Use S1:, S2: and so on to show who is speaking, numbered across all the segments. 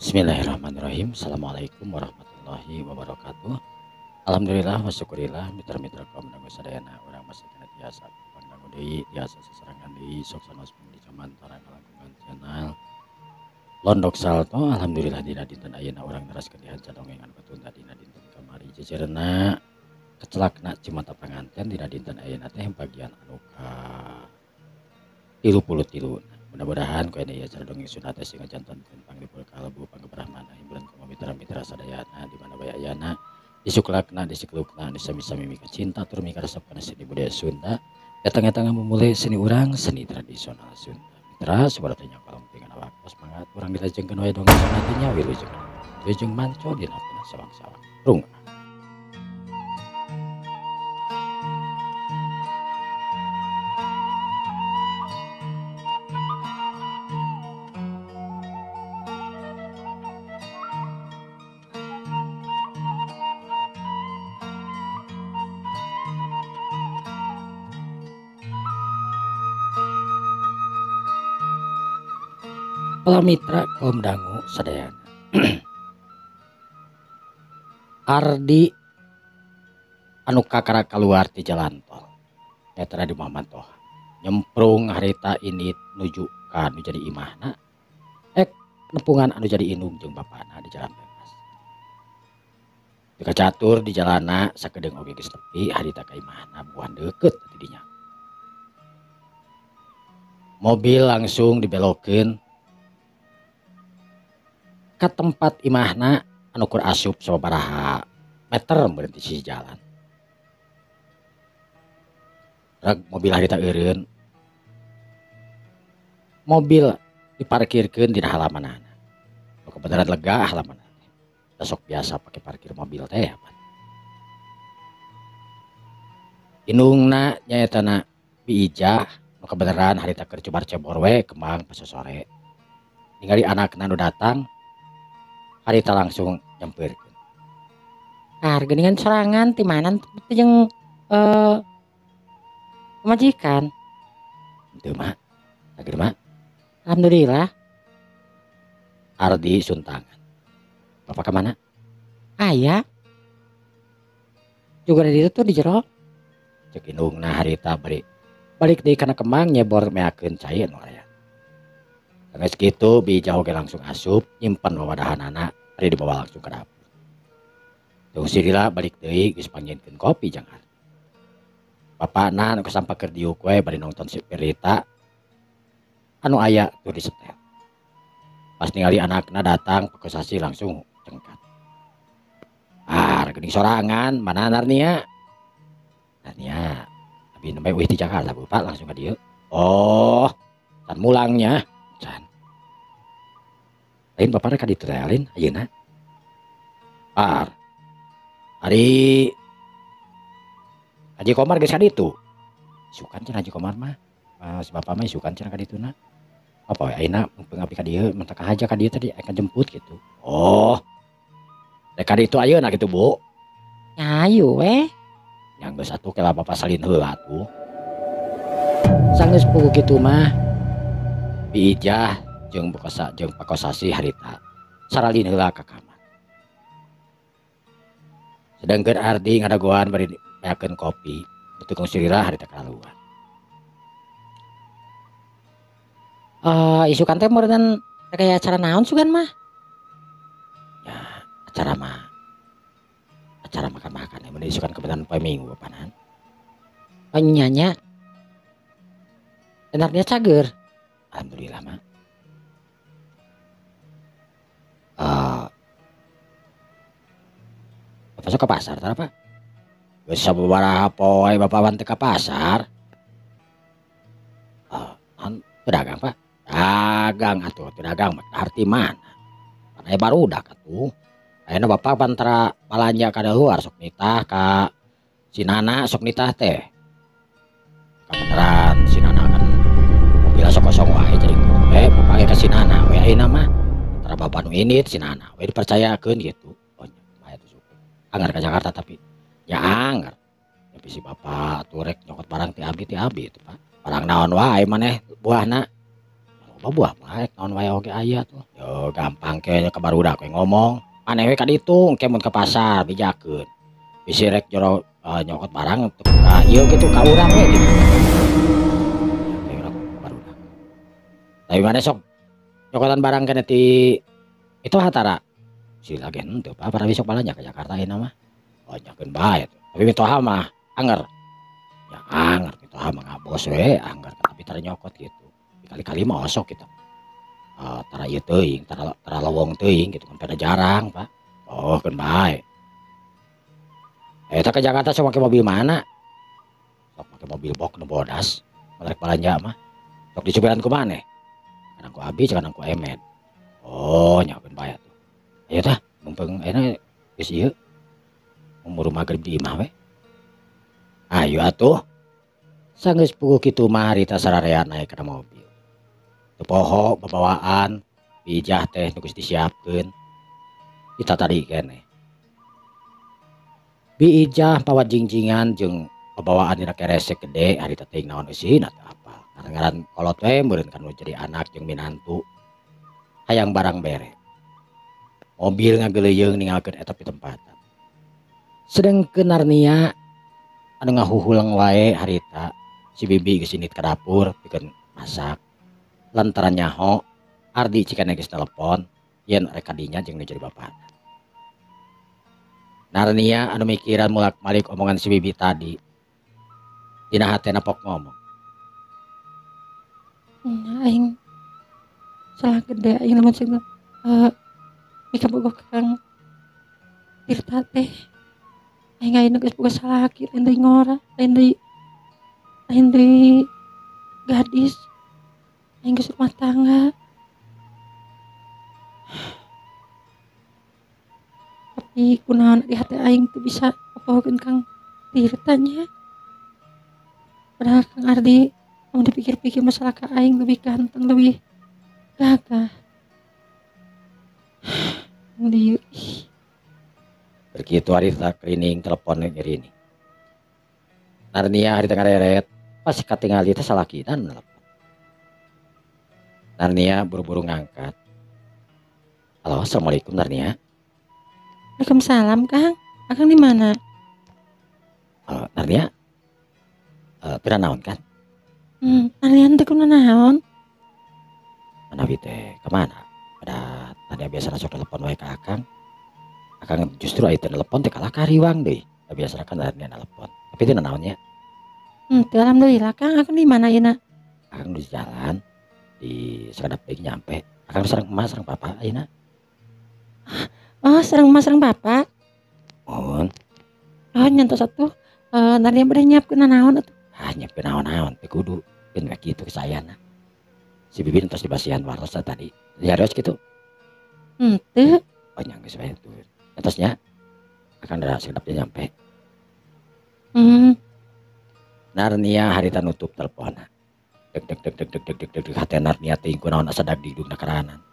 S1: Bismillahirrahmanirrahim. Assalamualaikum warahmatullahi wabarakatuh. Alhamdulillah wa syukurillah mitra-mitra kaum dangu sadayana urang masih kana tiasa pangdangu deui tiasa sasarangan deui sok sanos di zaman tarang langkungan channel Londok Salto. Alhamdulillah dina dinten ayeuna urang neraskeun dihanca dongengan petunda dina dinten kamari jejerna kecelakna cimata panganten dina dinten ayeuna teh bagian anu ka 33. Mudah-mudahan kau ini ya cara dongeng sunat sing ngajantonkeun panglipur kalbu panggebrahmana hiburan ka mitra-mitra sadayana di mana bae ayana disuklakna disiklukna disami-sami mika cinta tur mika resep kana seni budaya Sunda datang-datang memulai seni urang seni tradisional Sunda. Mitra sabaratnya kolom tingan awak semangat urang dilajengkeun wae dongeng sunatinya wilujeng manco dina pina sawang-sawang rung. Para mitra kaum dangu sadayana Ardi anu kakara keluar di jalan tol netra di Mamantoh nyemprung harita ini nuju ka anu jadi imahna nepungan anu jadi indung jeung bapana di jalan bebas jika catur di jalana sakedeng oge geus tepi harita ka imahna buan deukeut didinya mobil langsung dibelokeun ke tempat imahna anu kur asup sabaraha meter berhenti si jalan. Rag mobil harita eureun. Mobil diparkirkeun dina halamanana. Nu kebenaran lega halamanana. Sok biasa pakai parkir mobil teh ya. Indungna nyaetana Biijah nu kebenaran harita keur cobar cebor we kembang pas sore. Ningali anakna nu datang harita langsung nyampeurkeun. Geuningan sorangan ti manan teh jeung majikan. Teu mah. Sager mah. Alhamdulillah. Ardi suntangan. Bapak ke mana? Aya. Juga di ditu di jero. Cek indungna harita balik deui kana kembang nyebor meakeun cai anu aya. Geus kitu Biijah oge langsung asup nyimpen wawadahanana ari dibawa langsung ke dapur. Teu sirila balik deui geus panggieunkeun kopi jeung Ardi. Bapana anu kasampa keur diuk we bari nonton si berita anu aya tur disetel. Pas ningali anakna datang pakosasi langsung cengkat. Geuning sorangan mana Narnia? Narnia abi nembe wih di Jakarta Bapak langsung ka dieu. Oh, can mulangnya. Can. Lain bapak rek ditu teh alin ayeuna. Par. Ari Haji Komar geus ka ditu. Isukan cenah Haji Komar mah. Si bapak mah isukan cenah ka dituna. Apa we ayeuna mumpung abdi ka dieu mentak ka haja ka dieu tadi akan jemput gitu. Oh. Rek ka ditu ayeuna kitu Bu. Nyayu we. Yang geus atuh kela bapak salin heula atuh. Sanggeus pugu kitu mah. Biijah jeung pakosasi harita saralin heula ka kamar. Sedangkeun Ardi ngadagoan bari meakeun kopi, tukang sirira harita kaluar. Isukan teh meureun kayak acara naon sugan mah? Ya, acara makan-makan mun isukan kebetulan poe Minggu panan. Oh nyanya. Benarnya cager. Alhamdulillah mah. Bapak sok ke pasar tara Pak? Geus sababaraha poe Bapak wan teh ka pasar? Pedagang Pak? Dagang atuh, dagang mah arti mana? Pan aya barudak atuh. Ayeuna Bapak pantara balanja ka luar sok nitah ka si Nana sok nitah teh. Kebenaran si Nana kan mobilna sok kosong wae jadi Bapak ge ka si Nana we ayeuna mah. Antara Bapak nu ini si Nana we dipercayakeun gitu. Oh nya atuh syukur. Anggar ka Jakarta tapi nya anggar. Tapi si Bapak atuh rek nyokot barang ti abi itu Pak. Barang naon wae maneh buahna. buah baik naon wae oge aya tuh. Yo gampang ke barudak we ngomong. Maneh we ka ditu engke mun ke pasar bijakeun. Bisi rek jero nyokot barang teu ka ieu gitu ka urang we gitu. Teh urang ka barudak. Tapi maneh sok nyokotan barang keneh ti itu Hatara. Sila ge henteu pa para besok balanya ke Jakarta ayeuna mah. Oh nyakeun bae tuh. Tapi mitoha mah anger. Ya anger mitoha mah ngabos we anger tapi tara nyokot gitu. Kali-kali mah osok gitu. Tara ieu teuing, tara lowong teuing gitu kan pada jarang, Pak. Oh keun bae. Eta ke Jakarta sok make mobil mana? Sok make mobil box nu bodas. Mun rek balanja mah. Sok disubiran ku maneh? Kana ku Abi jeung ku Emet. Oh nya keun bae atuh. Ayo tah mumpung ayeuna geus ieu. Umur magrib di imah we. Ayo atuh. Sanggeus puguh kitu mah harita sararea naik kana mobil. Teu poho babawaan, bijah teh nu geus disiapkeun. Kita tadi keneh. Biijah pawat jingjingan jeung babawaan dina keresek gede harita teuing naon eusina teu apal. Ngaran kolot we meureun kan jadi anak jeung minantu. Hayang barang bere. Mobil ngageleuyeung ninggalkeun eta pitempatan. Sedengkeun Narnia anu ngahuhulang wae harita si bibi geus init ka dapur pikeun masak. Lantaran nyaho Ardi cikana geus telepon yen rek ka dinya jeung nu jadi bapana. Narnia anu mikiran mulak-malik omongan si bibi tadi. Dina hatena pok ngomong.
S2: Aing salah gede aing lamun cenah mika bogoh Kang Tirta teh. Aing ayeuna geus boga salaki lain deui ngora, lain deui gadis. Aing geus rumah tangga. Tapi kunaon di hati aing teu bisa apahokeun Kang Tirta nya. Padahal Kang Ardi mau dipikir-pikir masalah ka aing lebih ganteng, lebih gagah. Dieu.
S1: Begitu harita kerining telepon ngiring. Narnia harita ngareret pasti katingali teh salakina nu nelpon. Narnia buru-buru ngangkat. Halo, assalamualaikum Narnia.
S2: Waalaikumsalam Kang. Akang di mana?
S1: Halo Narnia. Pira naon kan?
S2: Kalian teh kunaon naon?
S1: Manawi teh kemana? Pada tadi biasa sok telepon wae ka Akang. Akang justru aya teh telepon teh kalah kariwang deui. Biasa kan Narnia telepon. Tapi teh naonnya?
S2: Teu alhamdulillah Kang. Akang di mana ayeuna?
S1: Akang di jalan di sakadap deui nyampe. Akang sareng emas sareng papa ayeuna.
S2: Oh, sareng emas sareng bapak.
S1: Mun.
S2: Oh, nyantos atuh. Narnia bade nyiapkeun naon atuh?
S1: Nyiapkeun naon-naon teh kudu pin we kitu kesayana. Si bibi entos dibasihan waros tadi. Diaros kitu.
S2: Henteu.
S1: Oh nya geus wae tuh. Entosnya akan da sakadap nyampe. Narnia harita nutup teleponna. Deg hate Narnia teuing kunaon asa dagdugna karanan.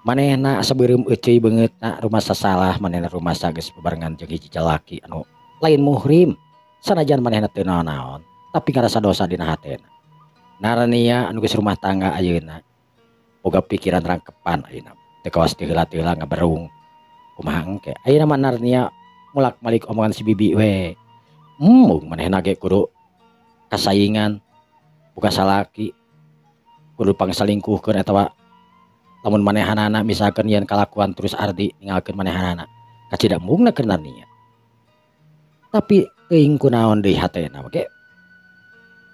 S1: Manehna sabeureum euceuy beungeutna rumah sasalah manehna rumah geus bebarengan jeung hiji jalaki anu lain muhrim. Sanajan manehna teu naon-naon tapi ngarasa dosa dina hatena. Narnia anu geus rumah tangga ayeuna boga pikiran rangkepan ayeuna. Teu kawas teu heula-heula ngaberung. Kumaha engke? Ayeuna mah Narnia mulak-malik omongan si bibi we. Manehna ge kudu kasaingan buka salaki. Kudu pangsalingkuhkeun atawa lamun manehanana misalkan yen kalakuan terus Ardi ninggalkeun manehanana kacidamungna keur Narnia. Tapi teuing kunaon deui hatena oge.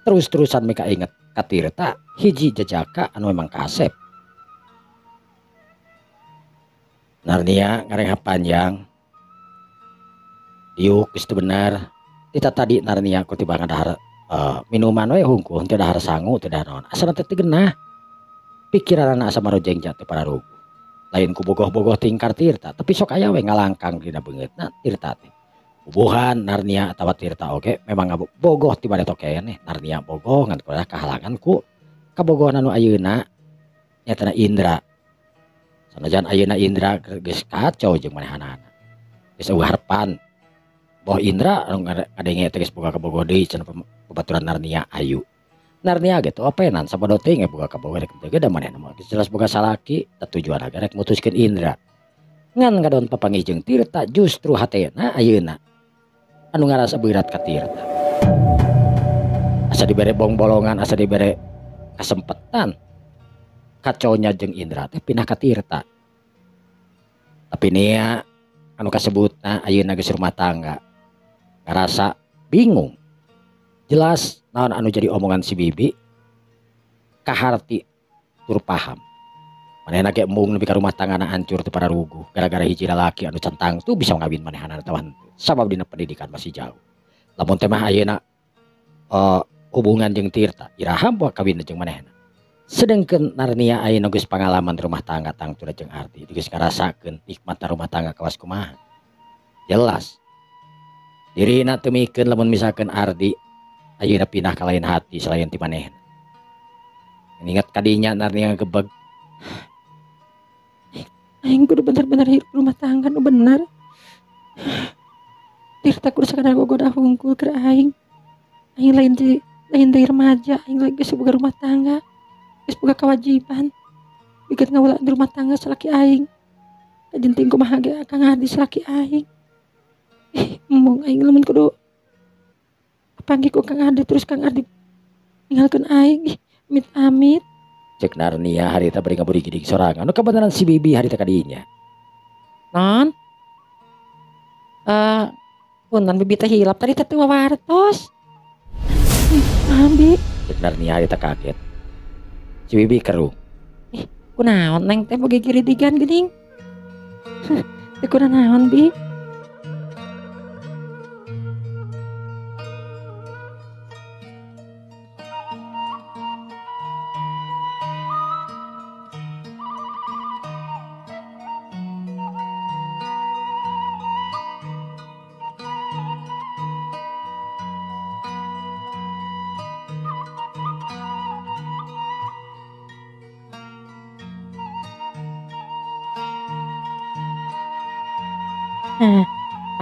S1: Terus-terusan mika inget ka Tirta hiji jejaka anu memang kasep. Narnia ngarengha panjang. Diuk geus teu bener. Kita tadi Narnia ku tiba ngadahar minuman we hungkul teu dahar sangu teu dahar naon. Asana teh genah. Pikiranna asa marojeng jatuh para rugu. Lain ku bogoh-bogoh tingkar Tirta, tapi sok aya we ngalangkang dina beungeutna Tirta teh. Bubuhan Narnia atawa Tirta oge memang bogoh ti bade keneh. Narnia bogoh ngan kumaha kahalangan ku kabogohan anu ayeuna nyatana Indra. Sanajan ayeuna Indra geus kacau jeung manehanana. Geus eueuh harpan. Boh Indra anu ngadenge teh geus boga kabogoh deui cenah babaturan Narnia ayu. Narnia gitu openan sabodo teh boga kaboga rek teu da manehna mah jelas boga salaki tujuan agar rek mutuskeun Indra ngan ngadon papanggih jeung Tirta justru hatena ayeuna anu ngarasa berat ka Tirta asa dibere bolongan asa dibere kesempatan kaconya jeung Indra teh pindah ka Tirta tapi nia anu kasebutna ayeuna geus rumah tangga ngarasa bingung jelas naon anu jadi omongan si bibi kaharti tur paham manehna ge embung nepi ka rumah tanggana hancur teu pada ruguh gara-gara hiji lalaki anu centang tuh bisa ngawin manehna tawan sabab dina pendidikan masih jauh lamun teh mah ayeuna hubungan jeung Tirta iraha poe kawin jeung manehna sedengkeun Narnia ayeuna geus pangalaman rumah tangga tangtur jeung Ardi geus ngarasakeun nikmatna rumah tangga kawas kumaha jelas dirina teu mikeun lamun misalkeun Ardi ayeuna pindah ka lain hati selain ti manehna ingat kadinya Narnia gebeg
S2: aing kudu bener-bener hirup rumah tangga nu bener. Tirta kudu sakadar gogoda hungkul keur aing lain di remaja aing lagi geus boga rumah tangga geus boga kewajiban bikin ngawula di rumah tangga salaki aing kajenting kumaha ge Kang Ardi salaki aing embung aing lamun kudu panggih ku Kang Ardi terus Kang Ardi ninggalkeun aing amit-amit
S1: cek Narnia harita bari ngaburi gidig sorangan anu kabeneran si bibi harita kadinya
S2: non punten bibi teh hilap tadi teh wawartos Abi
S1: cek Narnia harita kaget si bibi keruh
S2: kunaon neng teh boga giridigan geuning teh kunaon bi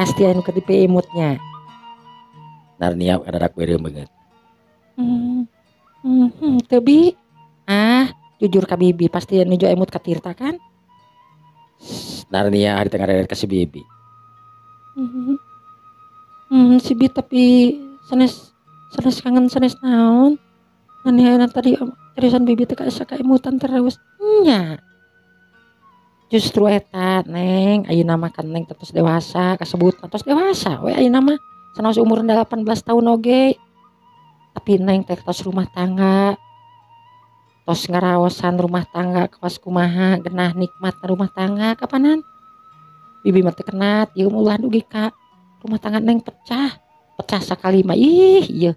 S2: pasti anu keur dipeimutnya
S1: Narnia kadadak beureum beungeut
S2: teu bi jujur ka bibi pasti nuju emut ka Tirta kan
S1: Narnia harita ngareret ka si bibi
S2: si bi tapi sanes kangen sanes naon Narnia tadi terusan bibi teh kaasa kaemutan terus nya justru eta neng ayeuna mah kan neng tos dewasa kasebutna tos dewasa we ayeuna mah sanaos umur 18 tahun oge tapi neng teh tos rumah tangga tos ngaraosan rumah tangga kawas kumaha genah nikmat rumah tangga kapanan bibi mah teh kenat ieu ulah dugi ka rumah tangga neng pecah sakali mah ieu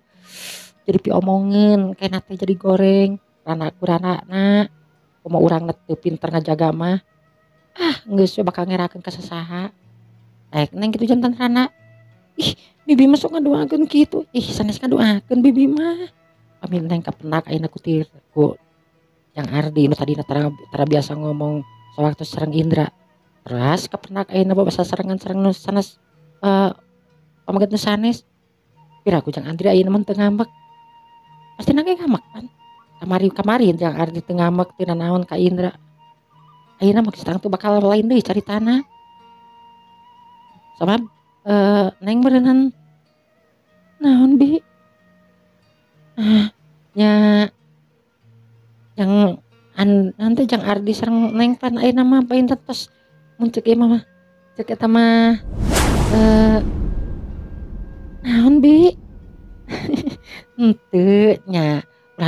S2: jadi piomongin kena teh jadi goreng rana-ranana kumaha urang teu pinter ngajaga mah geus bakal ngerakeun ka sasaha daek neng kitu jantan rana bibi mah sok ngadoakeun kitu sanes ngadoakeun bibi mah pamil neng kapenak ayeuna ku yang Ardi nu tadina tara biasa ngomong sewaktu sareng Indra terus kapenak ayeuna babasa sarengan sareng nu sanes pamaget nu sanes piraku jeung Andri ayeuna mah teu ngambek pasti nage ngambek kan kamari jeung Ardi teu ngambek teu nanaon ka Indra ayeuna mah sekarang tuh bakal lain deui caritana sabab neng berenang naon bi nya yang nanti jang Ardi sareng neng pan ayeuna mah pain tos mun ceuk ieu mah ceuk eta mah naon bi henteu nya ulah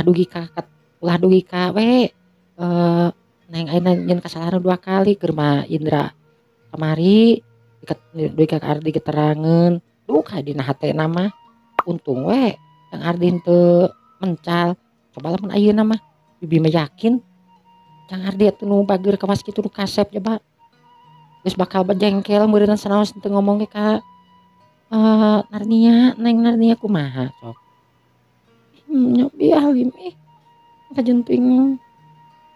S2: dugi ka we neng ayeuna nyeun kasalahan 2 kali keur mah Indra kamari dugi ka Ardi keterangan duh ka dina hatena mah untung we yang Ardi teu mencal coba lamun ayeuna mah bibi mah yakin jang Ardi atuh nu bageur kawas kitu nu kasep coba geus bakal bajengkel meureun sanaos teu ngomong ge ka Narnia kumaha sok nyobi alim kajenting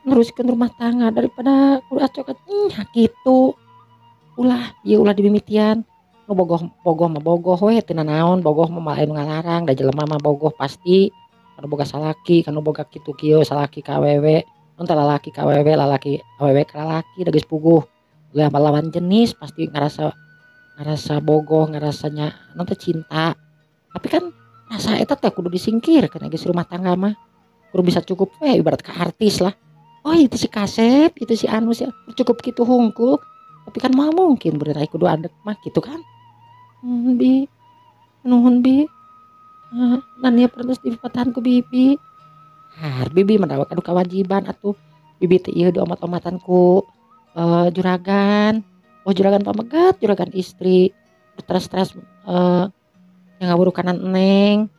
S2: neruskeun rumah tangga daripada kudu acoket kitu ulah dibimitian nu bogoh mah bogoh we teu nanaon bogoh mah anu ngalarang da jelema mah bogoh pasti
S1: kanu boga salaki kanu boga kitu salaki ka awewe non teh lalaki ka awewe lalaki awewe ka lalaki da geus puguh lawan jenis pasti ngerasa ngerasa bogoh ngerasanya non teh cinta tapi kan rasa eta teh kudu disingkirkeun geus rumah tangga mah kudu bisa cukup we ibarat ka artis lah oh itu si Kasep itu si anu sih cukup gitu hungkul tapi kan mau mungkin bener kudu adek mah gitu kan.
S2: Bi nuhun bi. Nania perlu dipatahan ku bibi.
S1: Bibi mendapat adu kewajiban atuh bibi teh ieu diomat-omatan ku juragan juragan pamegat juragan istri stres-stres yang ngaburu kanan eneng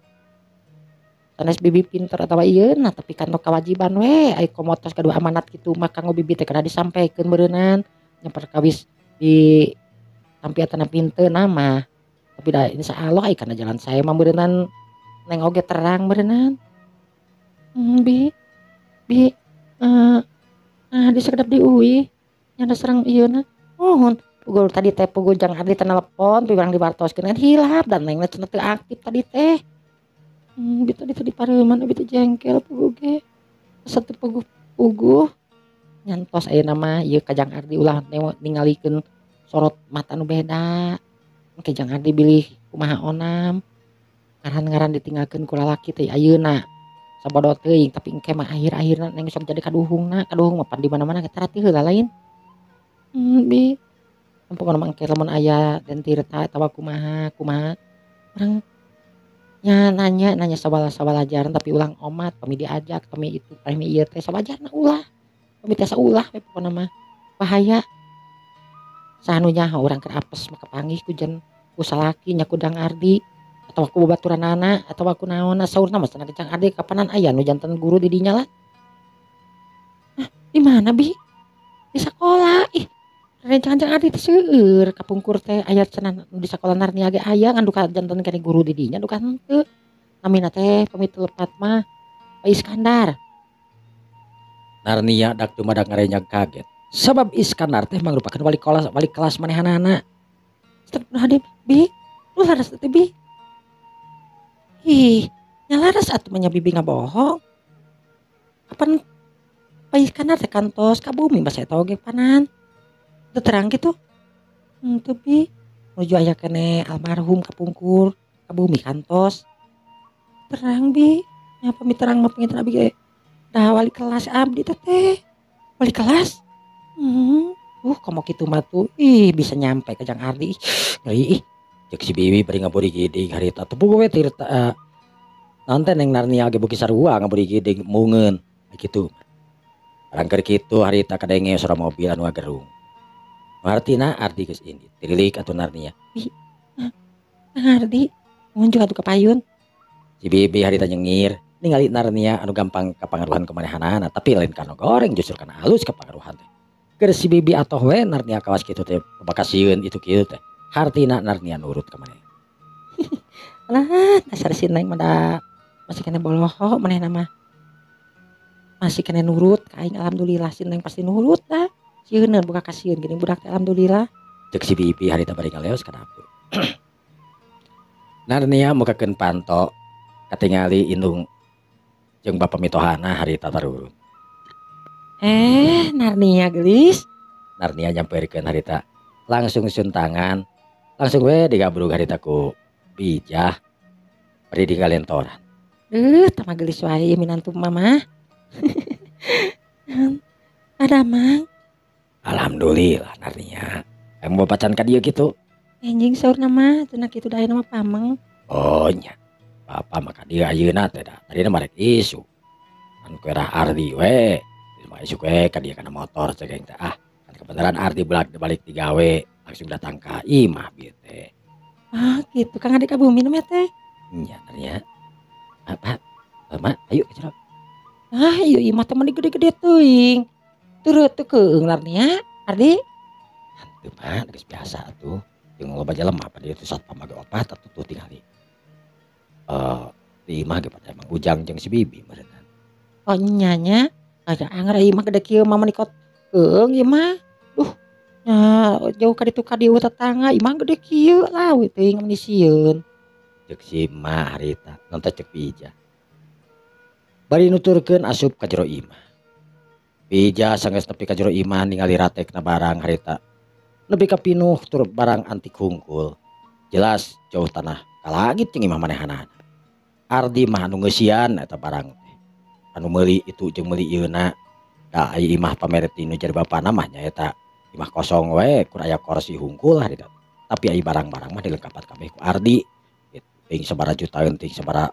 S1: sanes bibi pinter atawa ieu nah tapi kan kewajiban we ai komotos kedua amanat gitu maka kanggo bibi teh kada disampaikeun beureunan nya perkawis di tampiatana pinteun nama tapi dah insyaallah ai kana jalan saya mah beureunan neng oge terang beureunan.
S2: Bi di sekedap di UI nyanda serang ieu na
S1: Nuhun pugul tadi teh pugul jang Ardi teh nelepon pi urang diwartoskeun kan hilap dan neng cenah teu aktif tadi teh.
S2: Bi tadi pareuman bi teh jengkel puguh ge asa teu puguh
S1: Nyantos ayeuna mah ieu ka Jang Ardi ulah ningalikeun sorot mata nu beda. Engke Jang Ardi bilih kumaha onam. Ngaran-ngaran ditinggalkeun ku lalaki teh ayeuna sabodot teuing tapi engke mah akhir-akhirna neng sok jadi kaduhungna kaduhung mah pan di mana-mana kita teh heula lain.
S2: Bi
S1: Pokona mah engke lamun aya den tirta atawa kumaha urang nya nanya sabala jaran tapi ulang omat pami diajak pami itu pami ieu teh sabajarna ulah pami teh saulah we pokona mah bahaya sanu nyaho urang keur apes mah kepanggih ku ku salaki nya ku Jang Ardi atawa ku babaturanana atawa ku naonna saurna mah cenah Jang Ardi kapanan aya nu janten guru di dinya lah.
S2: di mana bi di sekolah ih
S1: Jangan Ardi teh seueur kapungkur teh aya cenah di sakola Narnia ge aya ngan duka janten kene guru di dinya duka henteu namina teh pamitu lepat mah Pak Iskandar. Narnia dak dumadak ngarenyag kaget sabab Iskandar teh mangrupakeun wali kelas manehanana.
S2: Astagfirullahaladzim bi lu laras teh bi ih nyalaras atuh mah nya bibi ngabohong kapan Pak Iskandar teh kantos ka bumi basa eta oge panan teu terang gitu teu bi
S1: Nuju aya kene almarhum kapungkur ka bumi kantos
S2: terang bi nya pami terang mah pengen abi ge dah wali kelas abdi teh
S1: wali kelas. Komo kitu mah tuh ih bisa nyampe ke Jang Ardi ih cek si bibi bari ngaburi giding harita teu we tirta naon teh neng Narnia ge beuki sarua ngaburi giding mungeun kitu. Rangker kitu harita kadenge sora mobil anu ngagerung. Artina Ardi geus indit tirilik atuh Narnia.
S2: Ardi ngunjung atuh ka payun.
S1: Si bibi harita nyengir ningali Narnia anu gampang kapangaruhan kemanehanana tapi lain kana goreng justru kana halus kapangaruhan teh. Keur si bibi atoh we Narnia kawas kitu teh bakasieun itu kieu teh. Hartina Narnia nurut ka maneh.
S2: Lah dasar si Neng mah masih kena boloho manehna mah. Masih kena nurut ka aing alhamdulillah si Neng pasti nurut lah. Sieun buka kasieun gini budak teh alhamdulillah.
S1: Cek si bibi harita bari ngaleos ka dapur. Narnia mukakeun panto katingali indung jeung bapa mitohana harita tarurun.
S2: Narnia gelis.
S1: Narnia nyamperkeun harita langsung sun tangan langsung we digabrug harita ku bijah bari digalentoran.
S2: Tama gelis wae minantu mama. Ada mang.
S1: Alhamdulillah Narnia. Kamu bapacan ka dieu kitu?
S2: Enjing saur nama cenah kitu da ayeuna mah pameng.
S1: Oh nya. Bapa maka dieu ayeuna teh da. Tadina mah rek isu. Kan kuerah Ardi we. Mah isu we ka dieu kana motor cegeng teh kan kebenaran Ardi balik digawe langsung datang ka imah bieu teh.
S2: Gitu Kang Adik ka bumi mah teh.
S1: Nya Narnia. Apa? Mama ayo ke jero.
S2: Ieu imah teh mah gede-gede teuing. Turut teu keung Narnia Ardi.
S1: Teu mah geus biasa atuh. Jeung loba jelema apa dieu teh satpam mage opat atuh tuh tingali. Di imah ge pada emang ujang jeung si bibi meureunna.
S2: Oh nya aya anger imah gede kieu mah menikot keung ieu mah. Nya jauh ka ditu ka dieu tetangga imah gede kieu lawe teuing mun disieun.
S1: Cek si emak harita non teh cek bija. Bari nuturkeun asup ka jero imah. Bija sanggeus nepi ka jero imah ningali ratekna barang harita. Nepi ka pinuh tur barang antik hungkul. Jelas jauh tanah ka langit jeung imah manehanana. Ardi mah anu ngeusian eta barang teh. Anu meuli itu jeung meuli ieuna. Da aya imah pamere ti nu jadi bapana mah nyaeta imah kosong we kur aya kursi hungkul harita. Tapi aya barang-barang mah dilengkapat kabeh ku Ardi. Ting sabaraha jutaan ting sabaraha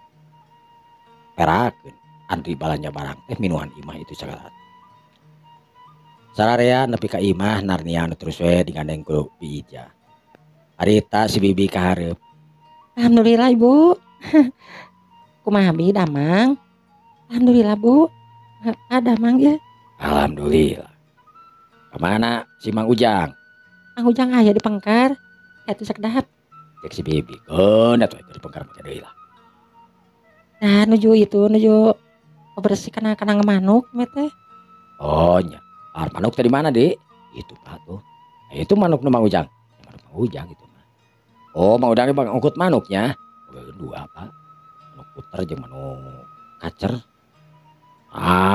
S1: perakeun. Ardi balanja barang teh minuhan imah itu sagala. Sararea nepi ka imah Narnia anu terus we digandeng ku Bija. Harita si bibi kahareup.
S2: Alhamdulillah ibu. Kumaha bi damang? Alhamdulillah bu. Ada mang ya.
S1: Alhamdulillah. Kemana si Mang Ujang?
S2: Mang Ujang aya di Pengkar. Eta sakdahap.
S1: Cek si bibi. Keun atuh di pengkar make deui lah.
S2: Nah nuju bersih kana manuk teh.
S1: Oh nya. Manuk tadi mana, Dik? Itu Pak tuh. Itu manuk nu Mang Ujang. Manuk Mang Ujang itu mah. Oh, Mang Ujang bang ngukut manuknya. Dua Pak. Manuk puter jeung manuk kacer.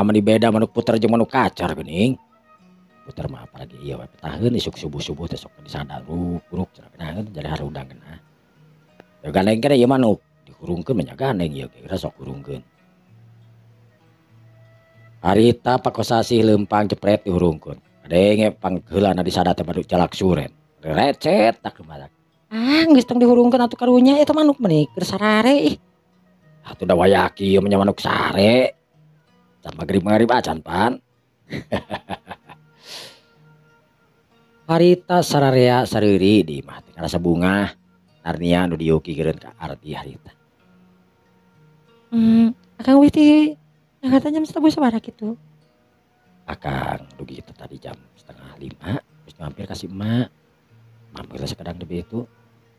S1: Meni beda manuk puter jeung manuk kacer geuning. Puter mah apalagi ieu we petaheun isuk subuh-subuh teh sok disada ruk cenah geunaheun jadi harudang geunah. Ya gandeng keneh ieu manuk dihurungkeun mah nya gandeng ieu kira sok hurungkeun. Harita pakosasi lempang jepret dihurungkeun. Adenge pangheulana disada teh badu jalak suren. Recet tak kemarak.
S2: Geus tong dihurungkeun atuh karunya eta manuk menik keur sarare ih.
S1: Atuh da wayaki ieu mah manuk sare. Can magrib acan pan. Harita sararea sareuri di imah teh karasa bunga. Narnia nu diukikeun ka Ardi harita.
S2: Akang wih ti Jakarta jam sabaraha kitu.
S1: Akang dugi itu tadi jam 4:30 terus mampir kasih emak. Mampir sakadang deui itu.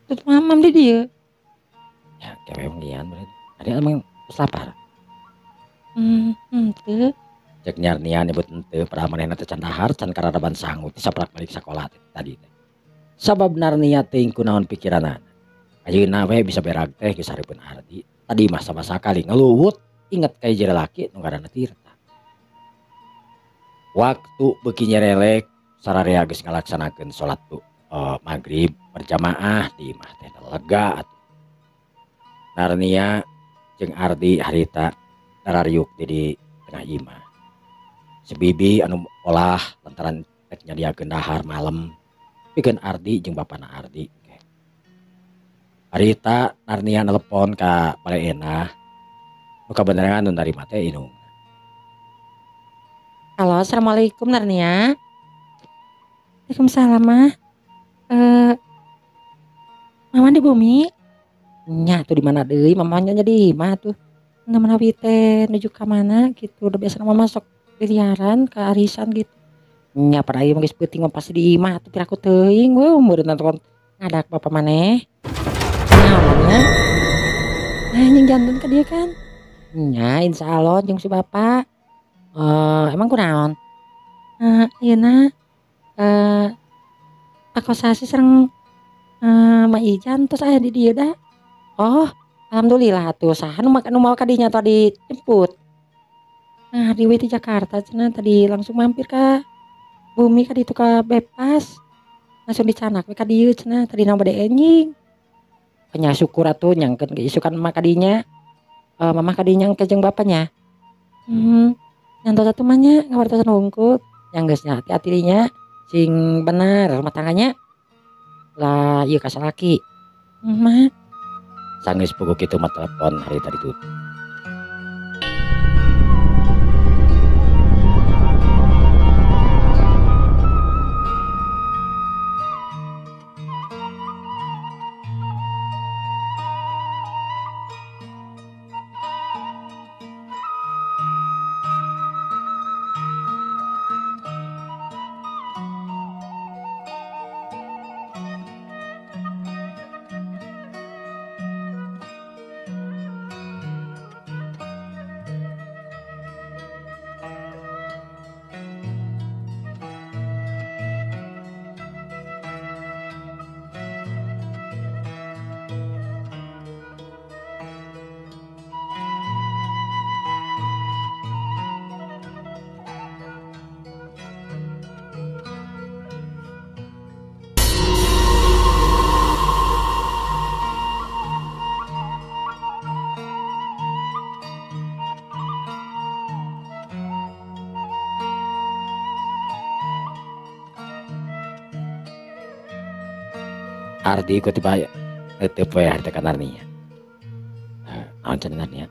S2: Tut mamam di dieu.
S1: Ya kewe ngian berarti. Ada emang geus lapar.
S2: Henteu.
S1: Cek Narnia nyebut henteu padahal manehna teh can dahar can karadaban sangu teh saprak balik sakola teh tadi teh. Sabab Narnia teh kunaon pikiranna. Ayeuna we bisa berag teh geus hareupeun Ardi. Tadi mah sama sakali ngeluwut inget ka hiji lalaki nu ngaranna Tirta. Waktu beuki nyerelek sararea geus ngalaksanakeun salat magrib berjamaah di imah teh lega atuh. Narnia jeung Ardi harita narariuk di tengah imah. Sebibi anu olah lantaran rek nyadiakeun dahar malam pikeun Ardi jeung bapana Ardi. Harita Narnia nelepon ka Paleena. Nu kabeneran nu narima teh Inung.
S2: Halo, assalamualaikum Narnia. Waalaikumsalam mah. Mama di bumi. Nya tuh di mana deui mamanya di imah tuh. Nu menawi teh nuju ka mana gitu. Udah biasa mama masuk biliaran ke arisan gitu. Nya pada ieu geus peuting mah pasti di imah tuh piraku teuing we meureun nonton ngadak bapa maneh. Naonnya? Nying janten ka dieu kan. Nya insyaallah jeung si bapak. Emang kunaon? Ayeuna pakosasi sareng Ma Ijan terus aya di dieu da. Oh, alhamdulillah tuh saha nu mau ka dinya tadi dijemput. Nah, di di Jakarta cenah tadi langsung mampir ka bumi ka ditu ka bebas. Langsung dicanak we ka dieu cenah tadi na bade enjing. Nya syukur atuh nyangkeun keisukan emak ka dinya. Mama ka dinya engke jeung bapanya. Nyantos atuh mah nya ngawartosan hungkul. Yang geus nya hati-hati dinya sing bener rumah tangganya. Lah ieu kasalaki. Mah
S1: Sanggeus pukul kitu mah telepon harita ditutup. Ardi ku tiba teu poe harita ka Narnia. Naon cenah Narnia?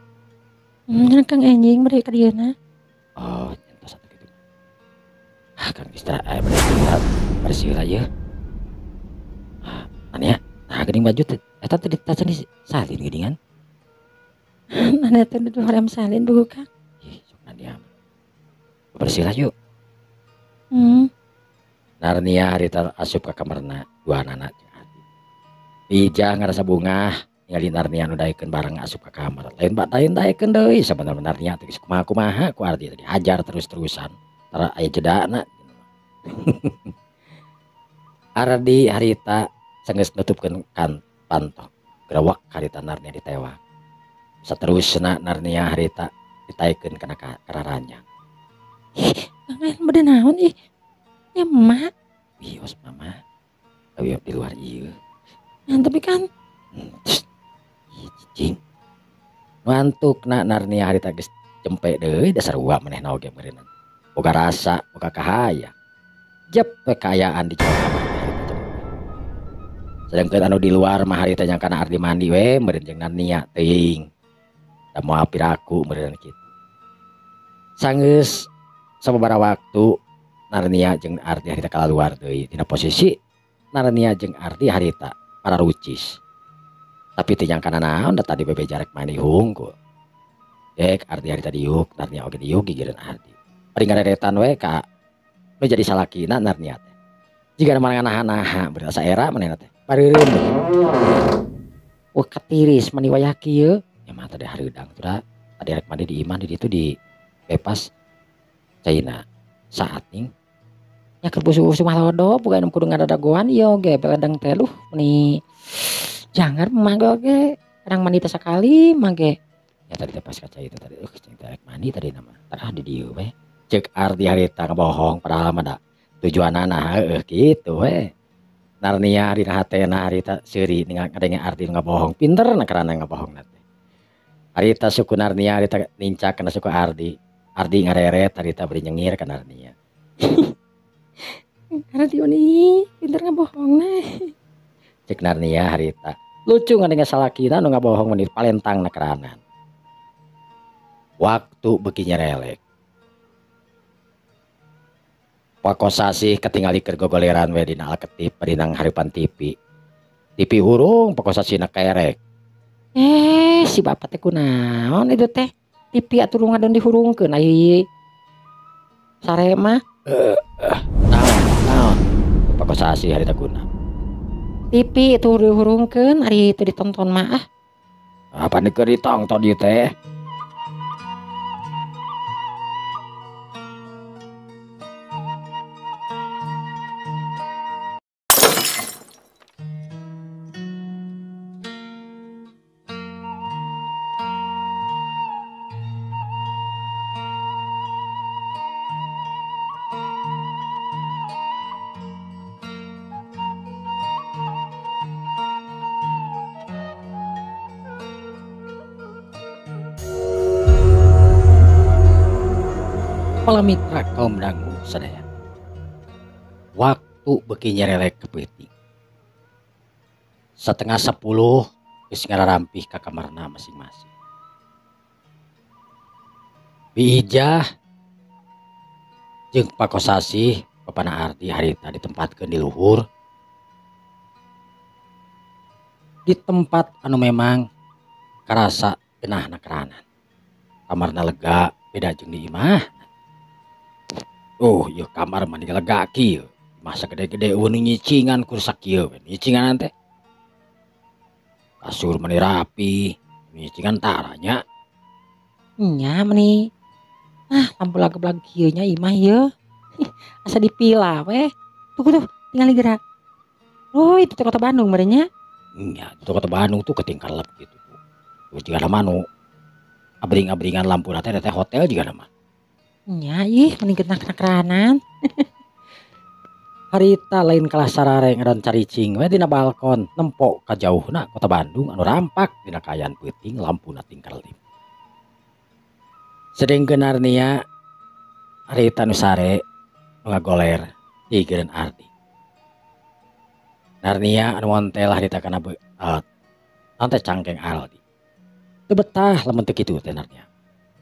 S2: Kang anjing mereka dieuna.
S1: Oh, nyentos atuh kitu. Kang istirahat bersih lah ya. Narnia, nah geuning baju teh eta teh ditacan di salin geuningan.
S2: Mana teh dudu haram salin buku Kang.
S1: Ih, sok Narnia. Bersih lah yuk. Narnia harita asup ka kamarna dua anak jeung Ardi. Ija ngarasa bungah ningali Narnia nu daekeun bareng asup ka kamar. Lain daekeun deui sabenerna Narnia teh geus kumaha-kumaha ku Ardi teh dihajar terus-terusan. Tara aya jedana. Ardi harita senggeus nutupkeun kan pantok. Gerawak harita Narnia ditewak. Saterusna Narnia harita ditaekeun kana ranjang.
S2: Kang bade naon ih? Ya emak.
S1: Bios mama. Ayo di luar ieu.
S2: Nah, tapi kan
S1: Cicing. Ngantukna Narnia harita geus cempe deui dasar uak manehna oge meureun. Boga rasa, boga kahaya. Jep kekayaan di jero kamar harita cempe. Sedangkeun anu di luar mah harita nyangkana Ardi mandi we meureun jeung Narnia teuing. Da moal piraku meureun kitu. Sanggeus sababaraha waktu Narnia jeung Ardi harita kalaluar deui tina posisi Narnia jeung Ardi harita pararucis. Tapi teu nyangkana naon da tadi bebe jarek main di hungkul. Dek Ardi harita diuk, Narnia oge diuk gigireun Ardi. Bari ngareretan we ka nu jadi salakina Narnia teh. Jigana maneh naha-naha berasa era manehna teh. Pareureum. Wah katiris mani wayah kieu. Ya mah tadi hareudang teh. Tadi rek mandi di iman di ditu di pepas caina saat ning nya keur busu-busu mah lodo bukan kudu ngadadagoan ieu oge beledeng teh luh meni jangar mah oge kadang mandi teh sakali mah ge ya tadi teh pas kaca itu tadi cing teh mandi tadi nama tah di dieu we ceuk Ardi harita ngabohong padahal mah da tujuanana heueuh kitu we Narnia dina hatena harita seuri ngadenge Ardi ngabohong pinter na karana ngabohongna teh harita suku Narnia harita nincak kana suku Ardi ngareret harita beri nyengir ka Narnia.
S2: Ardi uni pinter ngabohong nah.
S1: Cek Narnia harita lucu ngadenge salakina nu ngabohong menit palentang na keranan. Waktu beuki nyerelek. Pakosasih ketingali keur gogoleran we dina Alketip parinang haripan TV. TV hurung pakosasina kerek. Si bapak teh kunaon itu teh? TV atuh ngadon dihurungkeun ai sare mah. Naon? Pakosasih harita guna. TV itu dihurungkeun ari teu ditonton mah ah. Apa nih keur ditonton ieu teh? Para mitra kaum dangu sadaya. Waktu beuki nyerelek kepeuting. 9:30 geus ngarampih ka kamarna masing-masing. Biijah jeung Pakosasih bapana Ardi harita ditempatkeun di luhur. Di tempat anu memang karasa geunahna keranan. Kamarna lega beda jeung di imah. Oh, ieu kamar mah lega kieu. Masa gede-gede nu nyicingan kursak kieu we. Nyicingan teh. Kasur meni rapi, nyicingan taranya.
S2: Nya meni. Lampu lag-lag kieu nya imah ieu. Asa dipila we. Tuh tinggal gerak. Oh, itu teh kota Bandung meureun nya.
S1: Nya, itu kota Bandung tuh ketingkalep gitu. Terus juga nama nu abring-abringan lampu teh hotel juga nama.
S2: Nya ih mending geunah keranan.
S1: Harita lain kalah sarare ngaran caricing we dina balkon nempo ka jauhna kota Bandung anu rampak dina kaayaan peuting lampuna tingkal lip. Sedengkeun Narnia harita nu sare nu ngagoler digeun Ardi. Narnia anu montel harita kana naon teh cangkeng Aldi. Teu betah lamun teu kitu teh Narnia.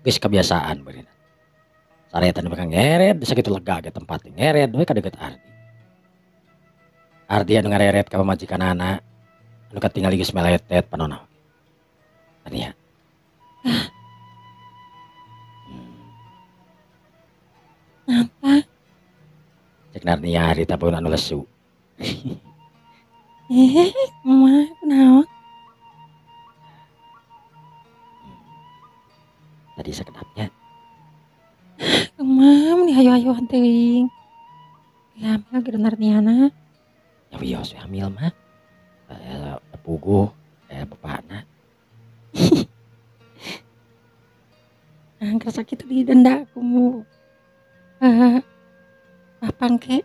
S1: Geus kebiasaan beurina. Saretan bakal ngeret sakitu lega ge tempat ngeret we ka deukeut Ardi. Ardi anu ngareret ka pamajikanana anu katingali geus meletet panono. Narnia.
S2: Apa?
S1: Cek Narnia harita pun anu lesu.
S2: Kumaha kunaon?
S1: Tadi sekedapnya.
S2: Kumaha mun hayo-hayoan teuing. Hamil ge Narniana.
S1: Ya wios hamil mah. Puguh bapakna.
S2: Angker sakit di denda kumu. Apang ke?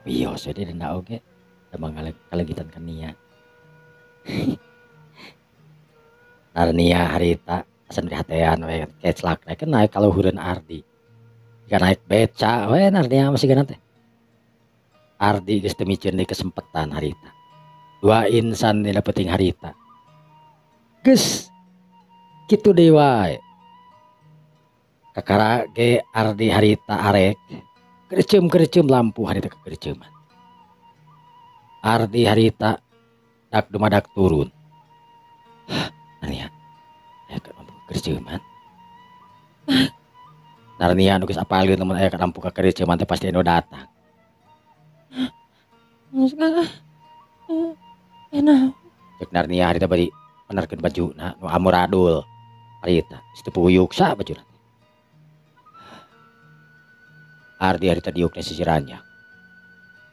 S1: Wios we denda oge. Emang kalegitan ka Nia. Narnia harita asan dihatean we keclak naik kaluhureun Ardi. Jika naik beca we Narnia masih gana teh. Ardi geus teu micieun deui kesempatan harita. Dua insan dina peuting harita. Geus kitu deui wae. Kakara ge Ardi harita arek kerecem lampu harita kekereceman. Ardi harita dak dumadak turun. Narnia, aya ka lampu kekereceman. Narnia nu geus apaleun lamun aya ka lampu kekereceman teh pasti anu datang.
S2: Enak.
S1: Cek Narnia harita bari menerkeun bajuna nu amuradul. Harita geus teu puyuk sa bajuna. Ardi harita diukna sisi ranjang.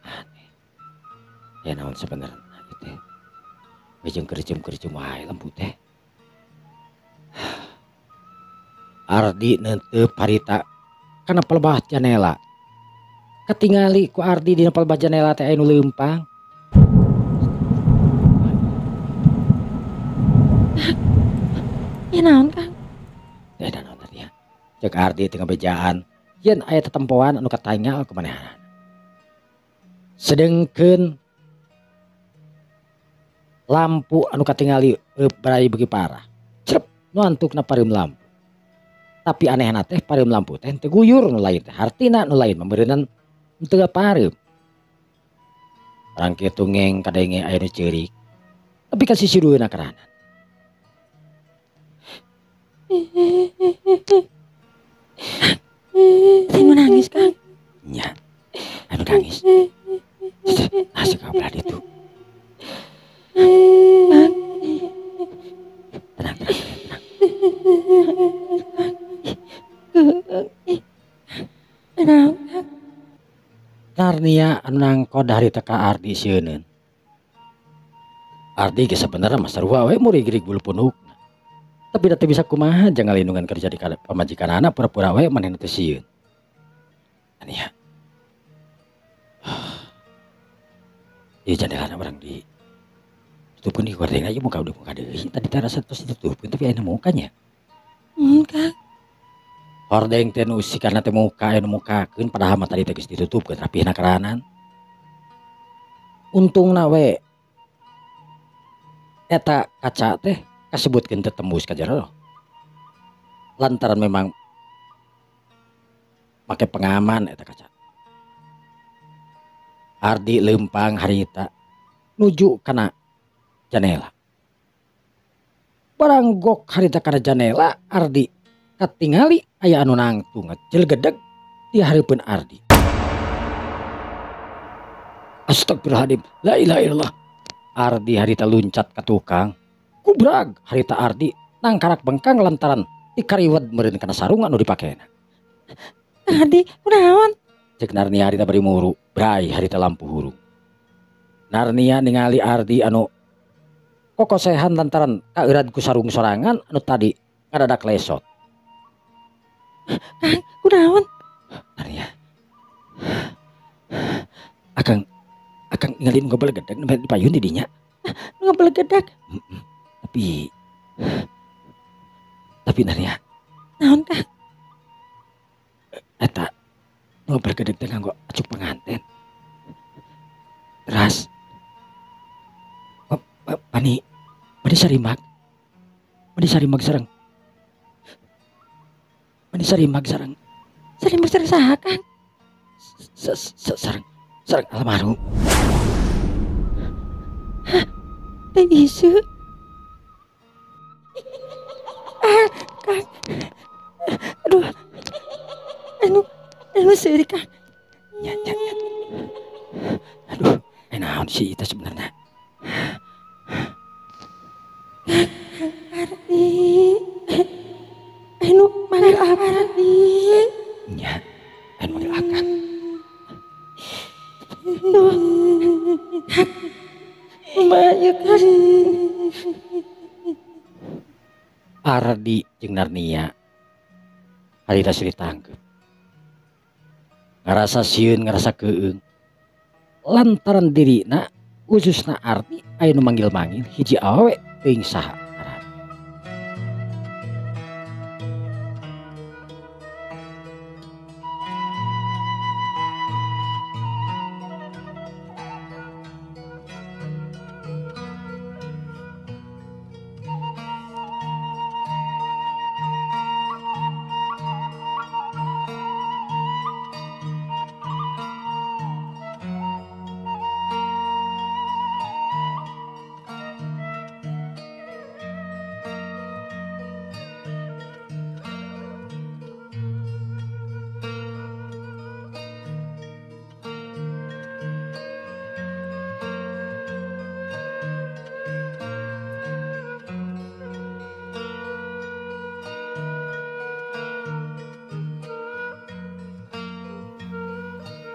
S1: Aneh. Ya naon sabenerna ieu teh. Bejeng kerecem wae lampu teh. Ardi neuteup harita kana pelebah janela. Katingali ku Ardi dina pelebah janela teh aya nu leumpang.
S2: Ya naon Kang?
S1: Ya naon tadi ya. Cek Ardi teu ngabejaan yen aya tetempoan anu katangal kumanehanana. Sedengkeun lampu anu katingali berai beuki parah. Crep nu antukna pareum lampu. Tapi anehna teh pareum lampu teh teu guyur nu lain teh. Hartina nu lain membeureunnan teu pareum. Orang kitu ngeng kadenge aya nu ceurik. Tapi ka sisirueuna karanan.
S2: Anu nangis Kang?
S1: Nya. Anu nangis. Asa ka belah ditu.
S2: Kang.
S1: Tenang.
S2: Naon Kang?
S1: Narnia anu nangkod harita ka Ardi sieuneuun. Ardi ge sabenerna mah sarua we murig-rig bulu punukna. Tapi da teu bisa kumaha jangan lindungan kerja di pamajikanana pura-pura we manehna teu sieun. Ania. Ieu jandelana urang di tutupkeun di gordeng aja muka udah muka deui. Tadi teh rasa tos ditutupkeun tapi ayeuna mukanya.
S2: Kang.
S1: Hordeng teh nu sikarna teh muka aya nu mukakeun padahal mah tadi teh geus ditutupkeun rapihna karanan. Untungna we eta kaca teh kasebutkeun teu tembus ka jero. Lantaran memang make pengaman eta kaca. Ardi leumpang harita nuju kana janela. Barang gok harita kana janela Ardi katingali aya anu nangtung ngeceulgedeg di hareupeun Ardi. Astagfirullahaladzim, la ilaha illallah. Ardi harita luncat ka tukang. Kubrag harita Ardi nangkarak bengkang lantaran dikariwed meureun kana sarung anu dipakena.
S2: Ardi kunaon?
S1: Cek Narnia harita bari muru, brai harita lampu hurung. Narnia ningali Ardi anu kokosehan lantaran kaeureud ku sarung sorangan anu tadi ngadadak lesot.
S2: Kang, kunaon?
S1: Narnia. Akang ningali nu ngabelegedag nu dipayun di dinya.
S2: Ngabelegedag?
S1: Tapi Narnia.
S2: Naon Kang?
S1: Eta nu ngabelegedag teh nganggo acuk penganten. Teras Ani Mani sarimak sareng
S2: Sering berserah saha Kang.
S1: sareng almarhum.
S2: Teh isu. Kang. Aduh. Anu seuri Kang.
S1: Ya. Aduh, naon sih itu sebenarnya?
S2: Ardi. Anu manggil apa Ardi?
S1: Ya, manggil akang.
S2: Tuh. Mayat Kang.
S1: Ardi jeung Narnia harita silih tangkep. Ngerasa sieun, ngerasa keung. Lantaran dirina khususna Ardi aya nu manggil-manggil hiji awewe teuing saha.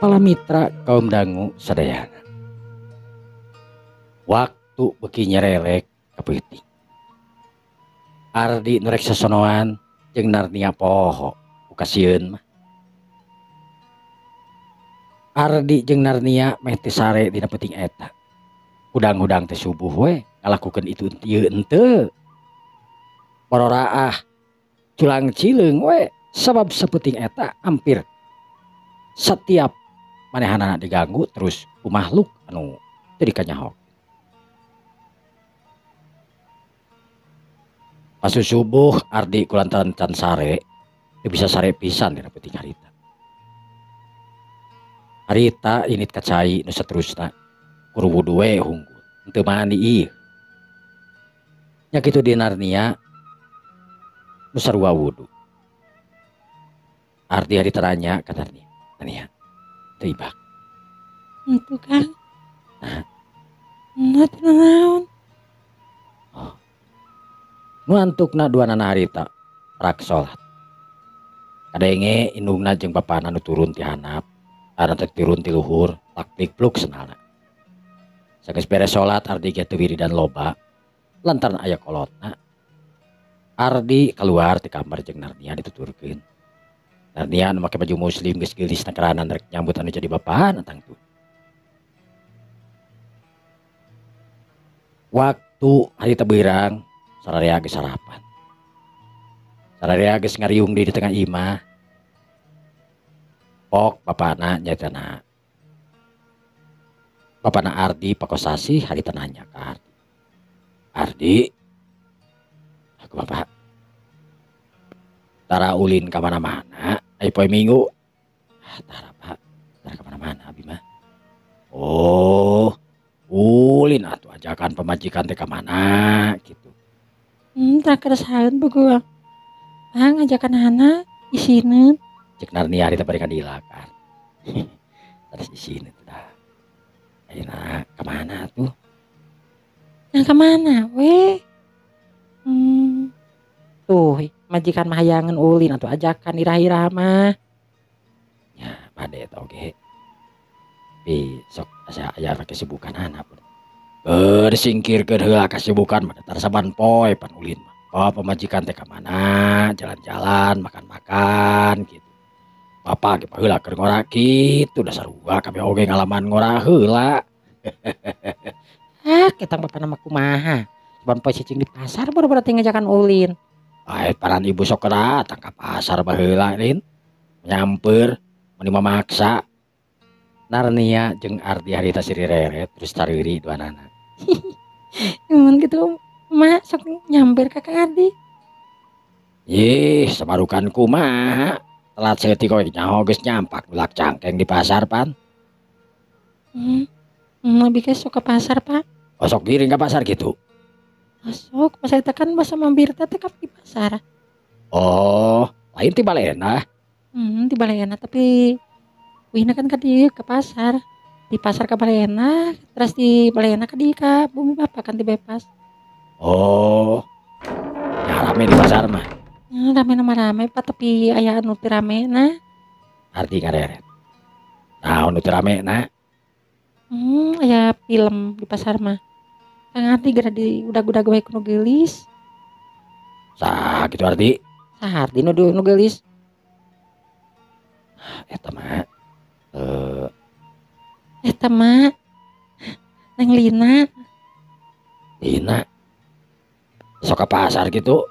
S1: Para mitra kaum dangu sadayana. Waktu beki nyerelek kapeuting. Ardi nurek sasonoan jeung Narnia poho ukasieun mah. Ardi jeung Narnia meh teu sare dina peuting eta. Hudang-hudang teh subuh we ngalakukeun itu ieu henteu. Pororaah culang cileung we sabab sapeuting eta hampir setiap manehanana diganggu terus ku makhluk anu teu dikanyahok. Pas subuh Ardi kulantaran can sare teu bisa sare pisan dina peuting harita. Harita init kacai nu saterusna kudu wudu we hunggul henteu mandi ieu. Nya kitu di Narnia nu sarua wudu. Ardi harita nanya ka Narnia. Tibak.
S2: Itu Kang. Nah, naon?
S1: Oh. Nu antukna dua nana harita rak salat. Kadenge indungna jeung bapana nu turun ti handap, ana teh turun ti luhur, plak-plik-pluk senalna. Sageus beres salat Ardi ge teu wiridan loba lantaran aya kolotna. Ardi keluar ti kamar jeung Narnia dituturkeun. Narnia nu make baju muslim geus geulisna keranan rek nyambut anu jadi bapana tangtu. Waktu harita beurang sararea geus sarapan. Sararea geus ngariung di tengah imah. Pok bapana nyatana. Bapana Ardi pakosasi harita nanya ka Ardi. Ardi, aku bapak. Tara ulin ka mana-mana, ai poe Minggu. Tara Pak, tara ka mana-mana abi mah. Oh, ulin atuh ajakan pemajikan teh ka mana gitu.
S2: Tak keresahan beguang. Ngajakan hana isinin.
S1: Cek Narnia harita bari kadilakan. Terus isinin teh dah. Ayeuna ka mana tuh?
S2: Nah kemana weh? Tuh majikan mahayangan ulin atau ajakan irah-irah mah.
S1: Ya bade eta oge. Tapi sok asa aya kesibukan anak. Disingkirkeun heula kasibukan mah tar saban poe pan ulin mah. Bawa pemajikan teh ka mana, jalan-jalan, makan-makan gitu. Bapak ge heula keur ngora kitu da sarua kabeh oge ngalaman ngora heula.
S2: Ketang bapak nama kumaha. Saban poe cicing di pasar baru berarti ngajakan ulin.
S1: Paran ibu sok datang ka pasar baheula Lin. Nyamper, meni mamaksa. Narnia jeung Ardi harita siri reret terus cariri duanana.
S2: Mun gitu mak sok nyamber ka Kang Ardi.
S1: Ih, samarukan kumaha. Telat seeutik kowe nyaho geus nyampak bulak cangkeng di pasar pan.
S2: Hmm, lebih ke sok ke pasar Pak.
S1: Osok giring ke pasar gitu.
S2: Masuk pas eta kan basa mampir teh teh di pasar.
S1: Oh, lain ti balena.
S2: Di Balena tapi wihna kan ka dieu ke pasar. Di pasar ka Balena, terus di Balena ka dieu ka Bumi Bapa kan di bypass.
S1: Oh, nya rame di pasar mah.
S2: Rame nama rame Pak tapi aya anu teu ramena.
S1: Arti ngareret. Naon nu teu ramena?
S2: Aya film di pasar mah. Kang Ardi gara di udag-udag wae kudu geulis.
S1: Saha kitu arti?
S2: Sahar di nu geulis.
S1: Eta mah eh
S2: Eta mah Neng Lina.
S1: dina sok ka pasar gitu.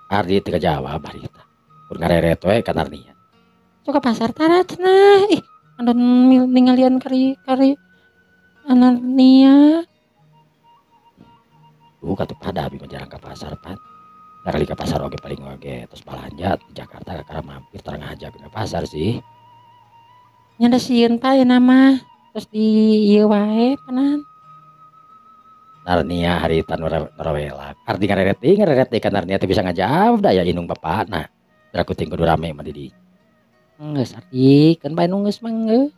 S1: Ardi teu jawab harita. Kur ngareret we ka Narnia.
S2: Sok ka pasar tara cenah. Ih, andon ningalian kari Anania.
S1: Katu pada abi mah jarang ka pasar pan. Kali ka pasar oge paling oge terus balanja di Jakarta kakara mampir tareng aja ke pasar sih.
S2: Nya da sieun Pak ayeuna mah. Terus di ieu wae panan.
S1: Narnia harita norawela. Ardi ngareret deui ka Narnia teh bisa ngajawab da ya inung bapana. Da kuting kudu rame mah di dieu.
S2: Geus Ardi, kan bae nu geus mah geus.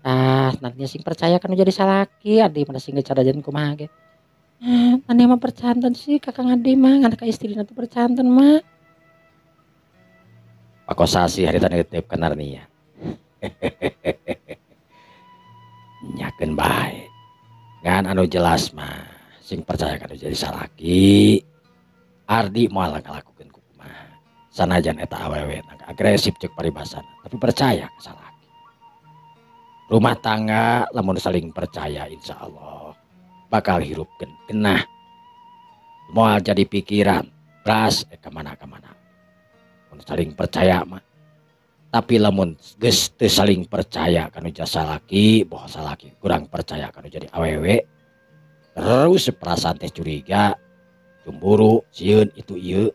S2: Tah, nantinya sing percaya kan jadi salaki, Adi mah sing cadajan kumaha ge. Ane mah percanten sih Kakang Adi mah nganak ka istrina teh percanten mah.
S1: Pakosasi harita nitip ka Narnia. Nyakeun bae. Ngan anu jelas mah sing percaya kan jadi salaki. Ardi moal ngalakukeun kumaha. Sanajan eta awewe agresif cek paribasana, tapi percaya ka salaki. Rumah tangga lamun saling percaya insya Allah bakal hirupkeun genah. Moal jadi pikiran, beras kemana-kemana. Mun saling percaya mah. Tapi lamun geus teu saling percaya kanu jasa laki, boh salaki kurang percaya kanu jadi awewe. Terus perasaan teh curiga, cemburu, sieun itu ieu.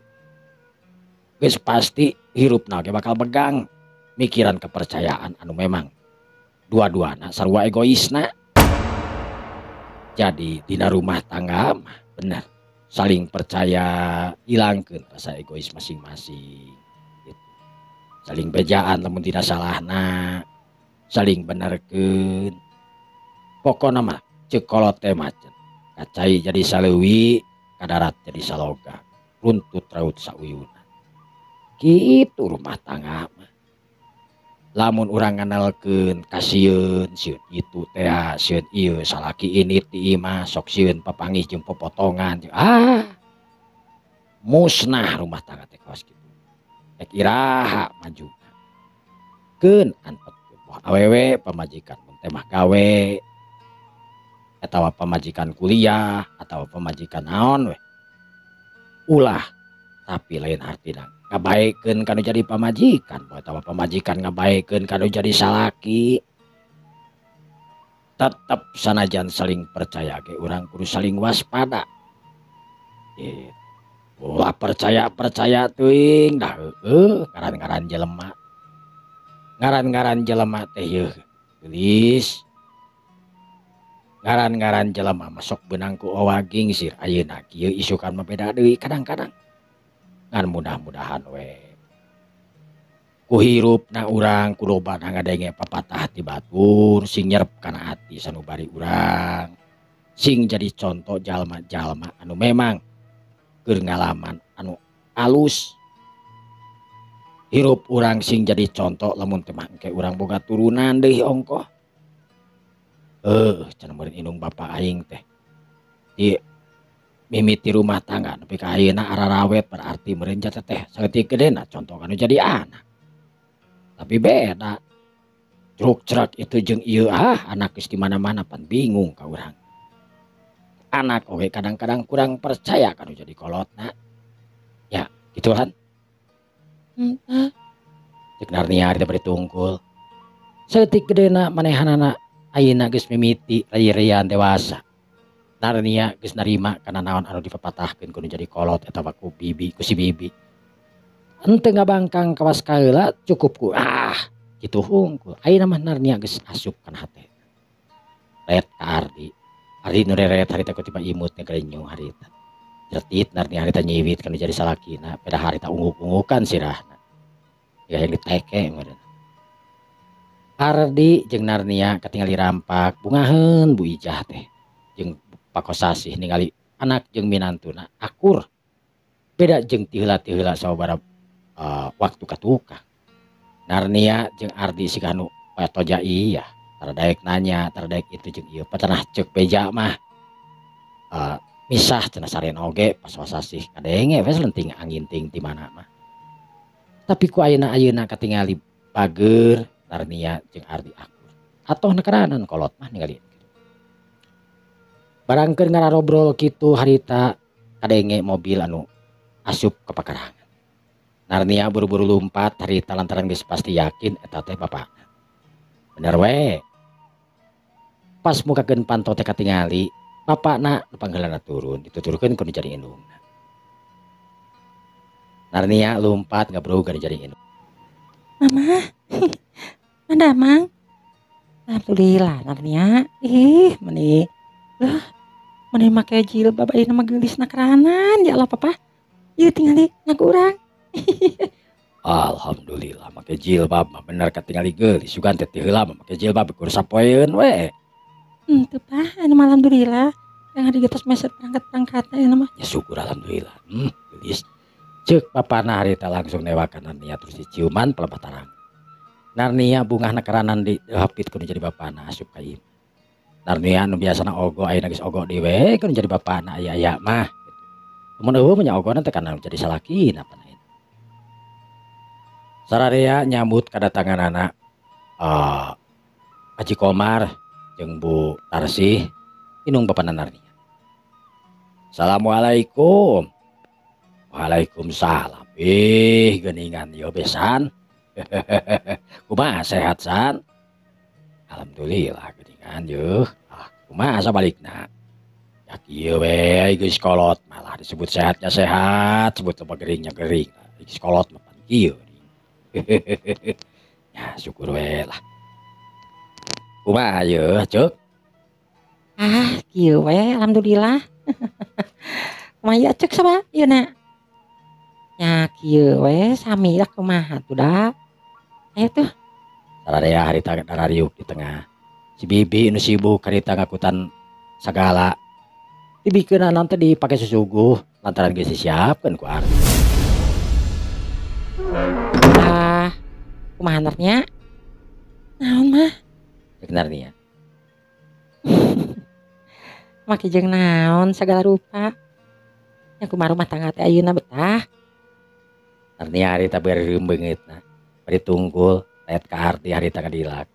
S1: Geus pasti hirupna ge bakal begang. Mikiran kepercayaan anu memang dua-duana sarua egoisna. Jadi dina rumah tangga mah bener saling percaya, hilangkeun rasa egois masing-masing gitu. Saling bejaan lamun dina salahna, saling benerkeun. Pokona mah ceuk kolot teh macet. Kacai jadi saleuwi, kadarat jadi saloga. Runtut raut sauyuna. Kitu rumah tangga mah. Lamun urang nganalkeun kasieun sieun itu teh sieun ieu salaki ini ti imah sok sieun papanggih jeung popotongan musnah rumah tangga teh kawas kitu. Ek iraha majuna. Keun antepkeun moh awewe pamajikan mun teh mah gawe atawa pamajikan kuliah atawa pamajikan naon we. Ulah tapi lain artina ngabaekeun kanu jadi pamajikan atawa pamajikan ngabaekeun kanu jadi salaki. Tetep sanajan saling percaya ge urang kudu saling waspada. Ulah percaya teuing dah ngaran-ngaran jelema. Ngaran-ngaran jelema teh yeuh geulis. Ngaran-ngaran jelema masuk benangku owaging sir ayeuna kieu isukan mah beda deui kadang-kadang. Ngan mudah-mudahan we ku hirupna urang kulobana ngadenge papatah ti batur sing nyerep kana hati sanubari urang sing jadi contoh jalma-jalma anu memang keur ngalaman anu alus. Hirup urang sing jadi contoh lamun teh mangke urang boga turunan deui ongkoh. Cenah meureun inung bapa aing teh ieu mimiti rumah tangga nepi ka ayeuna ararawet berarti meureun jata teh saeutik gedena contoh kanu jadi anak. Tapi beda. Truk cerak itu jeung ieu anak geus di mana-mana pan bingung ka urang. Anak oge kadang-kadang kurang percaya kanu jadi kolotna. Ya, gitu kan. Cek Narnia ari teh bari tungkul. Saeutik gedena manehanana ayeuna geus mimiti rai-raian dewasa. Narnia geus narima kana naon anu dipapatahkeun kudu jadi kolot eta ku bibi ku si bibi. Henteu ngabangkang kawas kaheula cukup ku kitu hungkul. Ayeuna mah Narnia geus asup kana hate. Ret ka Ardi. Ardi nu reret harita ku tiba imut ngagrenyu harita. Jertit Narnia harita nyiwit kana jadi salakina, pada harita unguk-ungukan sirahna. Ya yang diteke meureun. Ardi jeung Narnia katingali rampak bungaheun Bu Ijah teh. Jeung pakosasih ningali anak jeung minantuna akur. Beda jeung ti heula-ti heula sababaraha waktu katuka. Narnia jeung Ardi siga anu poe toja iya. Taradaek nanya, taradaek itu jeung ieu patanah ceuk beja mah. Misah cenah sarena oge pas wasasih kadenge we lenting angin ting ti mana mah. Tapi ku ayeuna katingali bageur Narnia jeung Ardi akur. Atoh nakaranan kolot mah ningali. Barangkeun ngararobrol kitu harita kadenge mobil anu asup ka pakarangan. Narnia buru-buru lumpat harita lantaran geus pasti yakin eta teh bapakna. Bener we. Pas mukakeun panto teh katingali, bapakna nu panggeulana turun, dituturkeun ku nu jadi indungna. Narnia lumpat ngabrug ka jadi indung.
S2: Mama. Manda mang. Alhamdulillah Narnia. Meni. Meni make jilbab ayeuna mah geulisna keranan ya Allah papa. Ieu tingali ngagurang.
S1: Alhamdulillah make jilbab mah bener katingali geulis sugan teh ti heula mah make jilbab kur sapoeun we.
S2: Teu Pak, anu mah alhamdulillah. Yang hari getos meser perangkat-perangkat ayeuna mah.
S1: Ya syukur alhamdulillah. Geulis. Ceuk bapana harita langsung newakan Narnia terus diciuman pelebat tarang. Narnia bungahna keranan dihapit kudu jadi bapana asup ka ieu. Narnia nu biasana ogo ayeuna geus ogo dewe kudu jadi bapana aya-aya mah. Mun eueuh nya ogona teh kana jadi salakina panah. Sararea nyambut kedatangan anak Haji Komar jeung Bu Tarsih inung bapana Narnia. Assalamualaikum. Waalaikumsalam. Geuningan yo besan. Kumaha sehat san? Alhamdulillah geuningan yo. Kumaha sabalikna? Ya kieu we geus kolot malah disebut sehatnya sehat, sebut geringnya gering. Geus kolot mah pan kieu. Ya syukur we lah. Kumaha yeuh ceuk?
S2: Kieu we alhamdulillah. Kumaha ceuk sabab ieu na? Nya kieu we sami dah kumaha tuh da. Ayo tuh.
S1: Sararea harita darariuk di tengah. Si bibi nu sibuk harita ngakutan sagala. Dibikeun anan teh dipake susuguh lantaran geus disiapkeun ku Ardi.
S2: Kumaha Narnia? Naon mah?
S1: Cek Narnia.
S2: Make jeung naon sagala rupa. Ya kumaha rumah tangga teh ayeuna betah.
S1: Narnia harita beureum beungeutna. Bari tungkul ret ka Ardi harita ngadilak.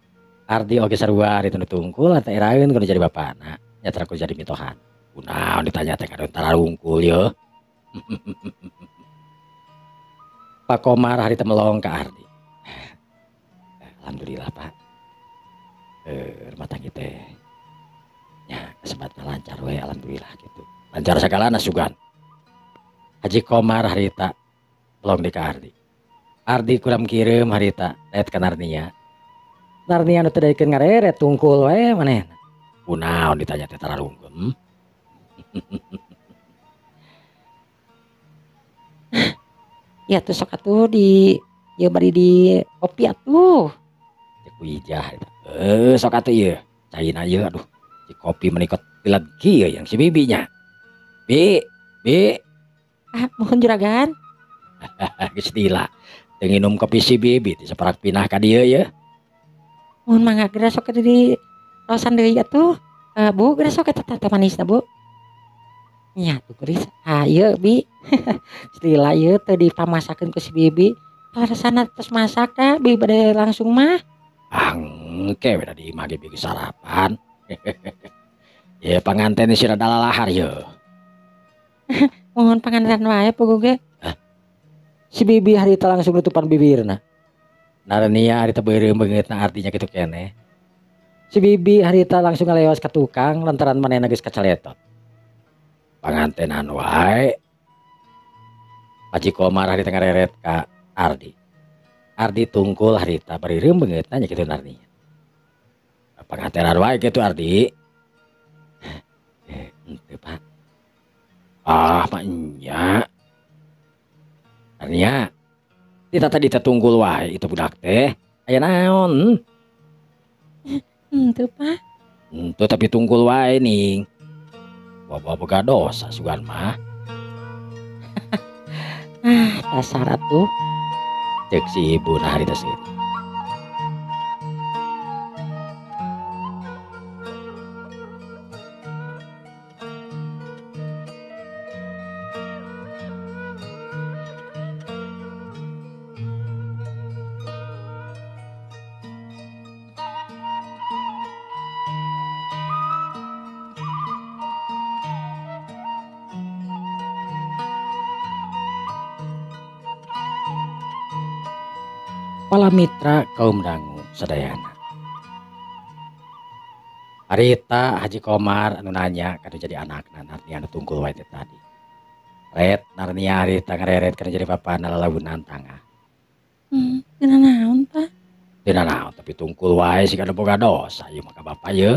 S1: Ardi oge sarua harita nu tungkul anta eraeun kudu jadi bapana. Nyatra kudu jadi mitohan. Kunaon ditanya teh kada tararungkul yo. Pak Komar harita melong ka Ardi. Alhamdulillah Pak. Rumah tangga teh nya kesempatan lancar we alhamdulillah gitu. Lancar sagalana sugan. Haji Komar harita melong di ka Ardi. Ardi kurang kirim harita ret ka Narnia. Narnia nu teu daekeun ngareret tungkul we manehna. Kunaon ditanya teh tararungkul.
S2: Ya tuh sok atuh di ya bari di kopi atuh.
S1: Cek Bu Ijah. Sok atuh ieu. Caina ieu aduh. Si kopi menikot pilat kieu yang si bibinya. Bi.
S2: Mohon juragan.
S1: Geus dila. Teu nginum kopi si bibi teh saparak pinah ka dieu ye.
S2: Mohon mangga geura sok di rosan deui atuh. Bu geura sok eta teh manisna Bu. Nya tuh geuris. Ieu Bi. Lila ieu teu dipamasakeun ku si bibi. Rasana tos masak da Bi bade langsung mah.
S1: Engke we da di imah ge geus sarapan. Ya panganten si rada lalahar ye.
S2: Mohon pangandaran wae puguh ge.
S1: Si bibi harita langsung nutupan bibirna. Narnia harita beureum beungeutna artinya kitu keneh. Si bibi harita langsung ngalewas ka tukang lantaran manehna geus kacaletot. Pangantenan wae. Haji Komar hari tengah reret ka Ardi. Ardi tungkul harita bari reumbeungeut nanya kitu narninya. Pangantenan wae kitu Ardi. Henteu Pak. Ah mah nya. Arnya. Kita tadi tunggul wae itu budak teh. Aya naon?
S2: Henteu Pak.
S1: Henteu tapi tunggul wae ning. Bawa boga dosa sugan mah.
S2: Dasar atuh.
S1: Cek si ibu nah harita seueur. Pala mitra kaum dangu sadayana. Harita Haji Komar anu nanya kada jadi anakna Narnia anu tungkul wae teh tadi. Ret Narnia harita ngareret kana jadi papana lalabunan tangah.
S2: Dina naon Pak?
S1: Dina naon tapi tungkul wae si kada boga dosa ieu mah ka bapa ye.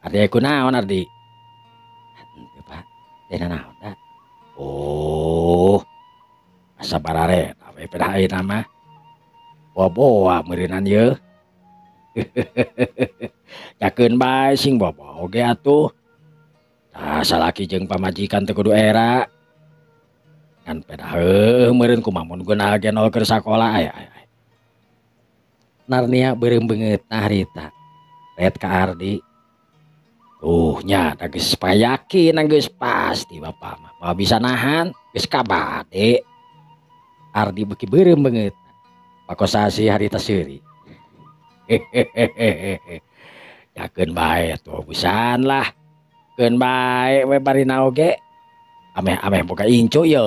S1: Ardi kunaon Ardi? Henteu Pak. Dina naon da? Oh. Asa barare we pedah ayeuna mah. Boa meurinan ye. Yakeun bae sing bobo oge atuh. Tah salaki jeung pamajikan teu kudu era. Kan pedah meureun kumaha mun geuna ge nol keur sakola aya. Narnia beureumbeugeutna harita. Ret ka Ardi. Nya da geus payakin geus pasti bapa mah. Moal bisa nahan geus kabade. Ardi beuki beureumbeugeut. Pakosasi harita seuri. Yakeun bae tuh busan lah. Keun bae we barina oge. Ameh boga incu ye.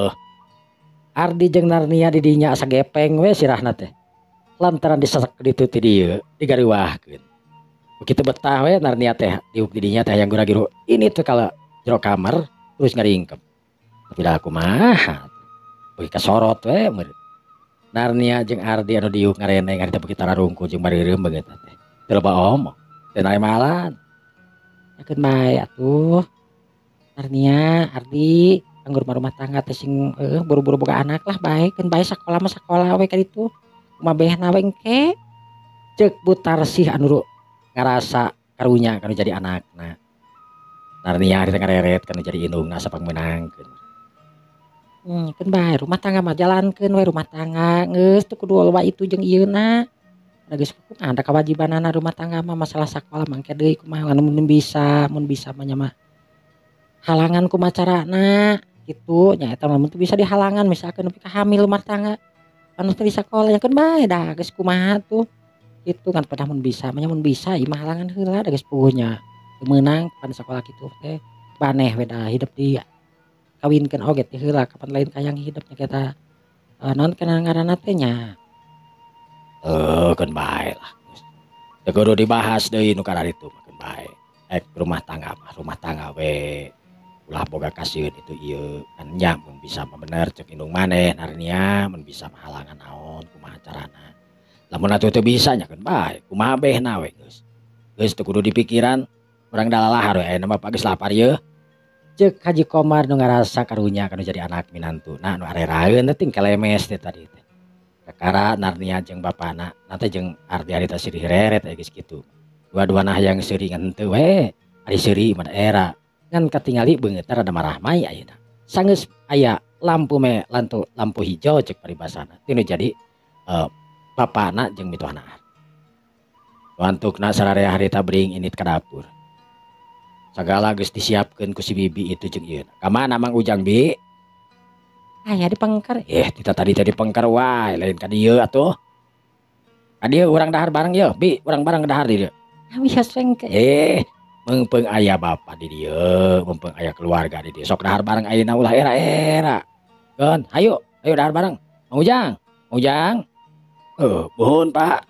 S1: Ardi jeung Narnia di dinya asa gepeng we sirahna teh. Lantaran disesak ditu ti dieu, digariwahkeun. Begitu betah we Narnia teh diuk di dinya teh yang gura-giru. Ini tuh kalau jero kamar terus ngaringkep. Tapi dah kumaha. Beuki kasorot we meureun. Narnia jeung Ardi anu diuk ngareneng harita beuki tararungkul jeung bari reumbeungeut teh. Teu loba omong, teu naemalan. Yakeun bae atuh. Narnia, Ardi, anggur rumah tangga teh sing buru-buru boga anak lah bae, keun bae sakola mah sakola we ka ditu. Kumaha behna we engke. Ceuk butar sih anu ngarasa karunya kanu jadi anakna. Narnia harita ngareret kanu jadi indungna sapang meunangkeun. Keun bae rumah tangga mah jalankeun we rumah tangga geus teu kudu loba itu jeung ieuna. Da geus ada kewajibanana rumah tangga mah masalah sakola mangke deui kumaha mun bisa mah nya mah. Halangan kumaha carana kitu nya eta mah mun bisa dihalangan misalkan nepi ka hamil rumah tangga. Anu teu di sakola nya keun bae da geus kumaha tuh. Kitu kan pernah mun bisa mah nya mun bisa ieu mah halangan heula da geus puguh nya. Teu meunang pan sakola kitu teh. Baneh we da hidup di kawinkeun oge teh heula kapan lain kayang hidupnya kita naon kana ngaranna teh nya. Keun bae lah. Teu kudu dibahas deui nu kana ditu mah keun bae. Rumah tangga we. Ulah boga kasieun itu ieu kan nya mun bisa mah bener ceuk indung maneh Narnia mun bisa mah halangan naon kumaha carana. Lamun atuh teu bisa nya keun bae kumaha behna we geus. Geus teu kudu dipikiran urang dalalahar we ayeuna mah geus lapar ieu. Ceuk Haji Komar nu ngarasa karunya kanu jadi anak minantuna nu areraeun teh tingkah lemes teh tadi teh. Kakara Narnia jeung bapana nate jeung Ardi harita sirih reret geus kitu. Dua-duana hayang seuri ngan henteu we. Ari seuri mah era ngan katingali beungeut rada marah mai ayeuna. Sanggeus aya lampu lampu hijau ceuk paribasana. Tinu jadi bapana jeung mitohna. Wantukna sararea harita bring init ka dapur. Sagala geus disiapkeun ku si bibi itu jeung ieu. Ka mana Mang Ujang Bi?
S2: Aya di pengker.
S1: Kita tadi pengker wae lain ka dieu atuh. Ka dieu urang dahar bareng ye, Bi, urang bareng dahar di dieu.
S2: Wios wengke.
S1: Meungpeung aya bapa di dieu, meungpeung aya keluarga di dieu. Sok dahar bareng ayeuna ulah era-era. Gon, hayu dahar bareng. Mang Ujang. Buhun Pak.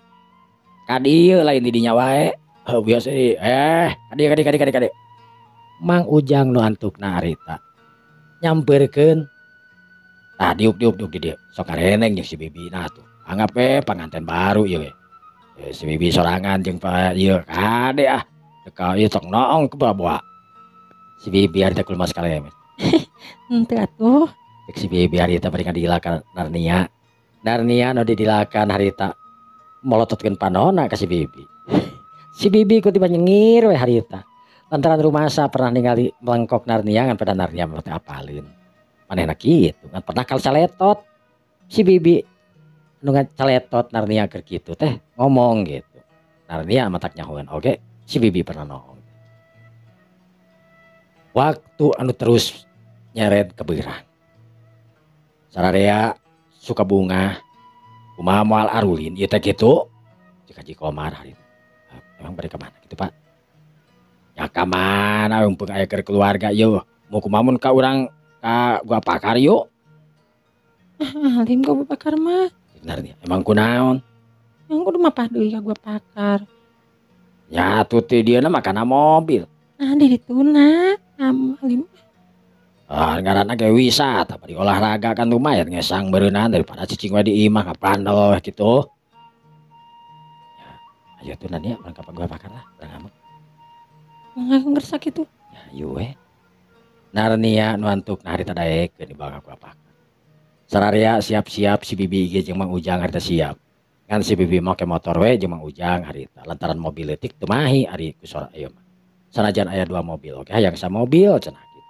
S1: Ka dieu lain di dinya wae. Biasa ka dieu. Mang Ujang nu antukna harita nyamperkeun tah diuk di dieu sok kareneng jeung si bibi nah tuh anggap panganten baru ieu si bibi sorangan jeung pa ieu kade teu ieu sok noong ke bawa si bibi harita kul mas kalemet
S2: Henteu atuh.
S1: si bibi harita bari ngadilakan Narnia nu didilakan harita molototkeun panonna ka si bibi si bibi ku tiba nyengir we harita lantaran rumasa pernah ningali melengkok Narnia ngan pada Narnia mah teu apalin manehna kitu ngan pernah kal caletot si bibi nu caletot Narnia keur kitu teh ngomong gitu Narnia matak nyahoeun oge si bibi pernah ngomong waktu anu terus nyeret ke beurang sararea suka bunga kumaha moal arulin ieu teh kitu cik Haji Komar harita emang bari ka mana kitu Pak ya ka mana umpeng aya keur keluarga ieu mau kumamun ka urang ka gua pakar yuk
S2: Alim gua bakar mah.
S1: Narnia emang kunaon
S2: Yang kudu mah pah deui ka gua pakar.
S1: ya tuti dia mah kana mobil
S2: Nah di dituna. Alim.
S1: ngaranna ge wisata bari olahraga kan lumayan ngesang beureunan daripada cicing we di imah kapandol kitu ya ayo tuh Narnia urang ka gua pakar lah urang amuk
S2: Mangga ngerasa kitu.
S1: ya ieu we Narnia nu antukna harita daekeun dibawa ka gua pakar sararea siap-siap si bibi ge jeung Mang Ujang harita siap kan si bibi make motor we jeung Mang Ujang harita lantaran mobil leutik teu mahi ari ku sora ieu mah sanajan aya 2 mobil oke hayang samobil cenah kitu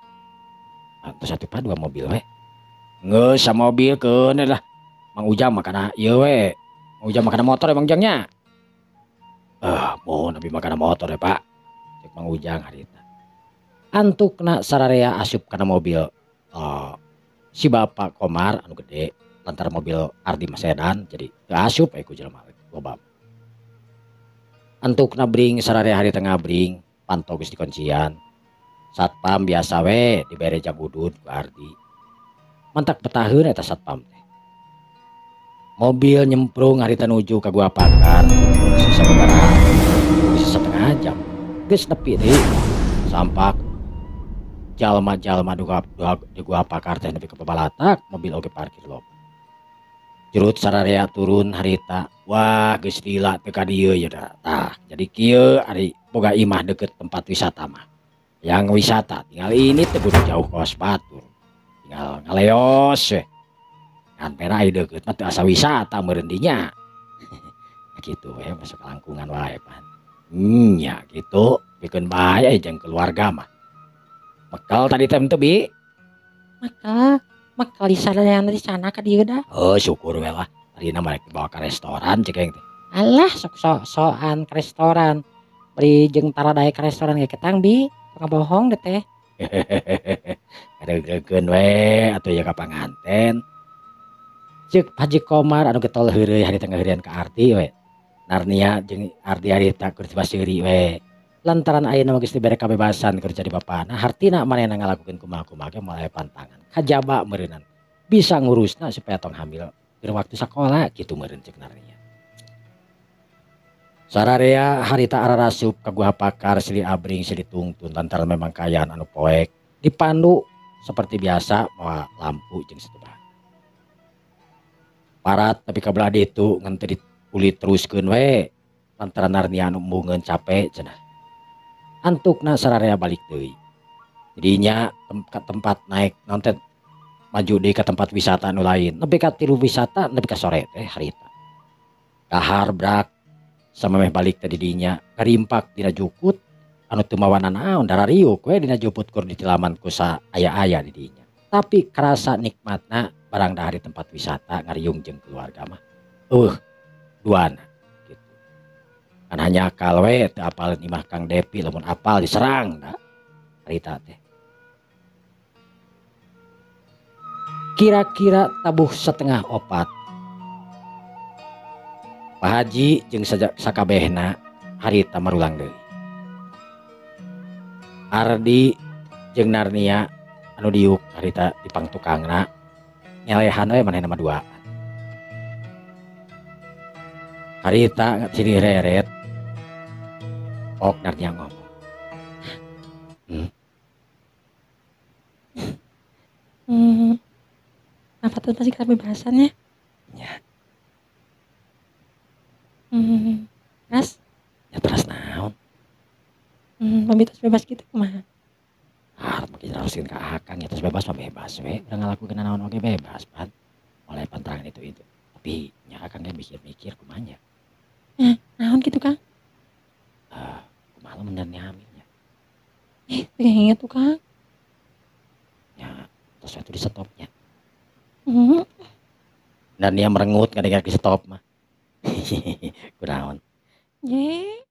S1: terus atuh pa 2 mobil we geus samobil keun lah Mang Ujang mah kana ieu we Mang Ujang mah kana motor emang jangnya mohon abi mah kana motor ya Pak cek Mang Ujang harita antukna sararea asup kana mobil si Bapak Komar anu gede lantaran mobil Ardi Sedan jadi teu asup ku jelema loba antukna bring sararea harita ngabring pantau geus dikuncian satpam biasa we dibere jam udud ku Ardi mantak betaheun eta satpam teh mobil nyemprung harita nuju ka gua pakar bisa setengah jam geus nepi deui sampak jalma-jalma di gua pakar teh nepi ka pabalatak mobil oge parkir loba jurut sararea turun harita wah geus lila teu ka dieu ya tah jadi kieu ari boga imah deket tempat wisata mah yang wisata tinggal ini teu kudu jauh kos batur tinggal ngaleos we kan pera aya deukeut mah teu asa wisata meureun dinya kitu we masuk langkungan wae pan nya kitu pikeun bae jeung keluarga mah bekal tadi teh teu bi
S2: Makal di sana yang di sana ka dieu dah.
S1: oh syukur we lah tarina mah rek dibawa ka restoran cek aing teh
S2: Alah sok-sokan ke restoran. Beri jeung tara dae ke restoran ge ketang bi. Ngabohong deh teh.
S1: Kadeukeun we atuh ya ka panganten ceuk Haji Komar anu getol heureuy harita ngaheureuyan ka Ardi we Narnia jeung Ardi harita keur seuri we lantaran ayeuna geus dibere kabebasan keur jadi bapana hartina manehna ngalakukeun kumaha-kumaha ge moal aya pantangan kajaba meureunan bisa ngurusna supaya tong hamil keur waktu sakola kitu meureun ceuk Narnia sararea harita ararasup ka gua pakar silih abring silih tungtun lantaran memang kayaan anu poek dipandu seperti biasa mawa lampu jeung setebah parat tapi kabelah ditu ngan teu diulit teruskeun we lantaran Narnia anu embungeun capek cenah antukna sararea balik deui jadinya tempat naik nonton maju deui ka tempat wisata anu lain nepi ka tilu wisata nepi ka sore teh harita kahar brak samemeh balik teh didinya karimpak dina jukut anu teu mawa nanaon darariuk we dina juput kur ditilaman ku sa aya-aya didinya tapi kerasa nikmatna barang dahari tempat wisata ngariung jeung keluarga mah duana gitu kan hanya akal we teu apal imah Kang Depi lamun apal diserang da harita teh kira-kira tabuh setengah opat Pak Haji jeung sakabehna harita marulang deui Ardi jeung Narnia anu diuk harita di pangtukangna nyalehan we manehna mah duaan harita ciri reret ok Narnia ngomong
S2: Apa tuh masih kebebasannya?
S1: Ya,
S2: Terus
S1: ya terus naon?
S2: pamitos bebas gitu kumaha?
S1: Harus makin harusin ke akang ya terus bebas mah bebas we. Udah ngelakuin naon oke bebas pan. Mulai pantangan itu. Tapi nya akangnya mikir-mikir kumanya.
S2: Naon gitu Kang?
S1: Kumaha mendannya hamilnya.
S2: Pengen tuh Kang.
S1: Ya terus itu di stopnya.
S2: Hmm,
S1: Dan dia merengut nggak dengar di stop mah. Kunaon.
S2: ye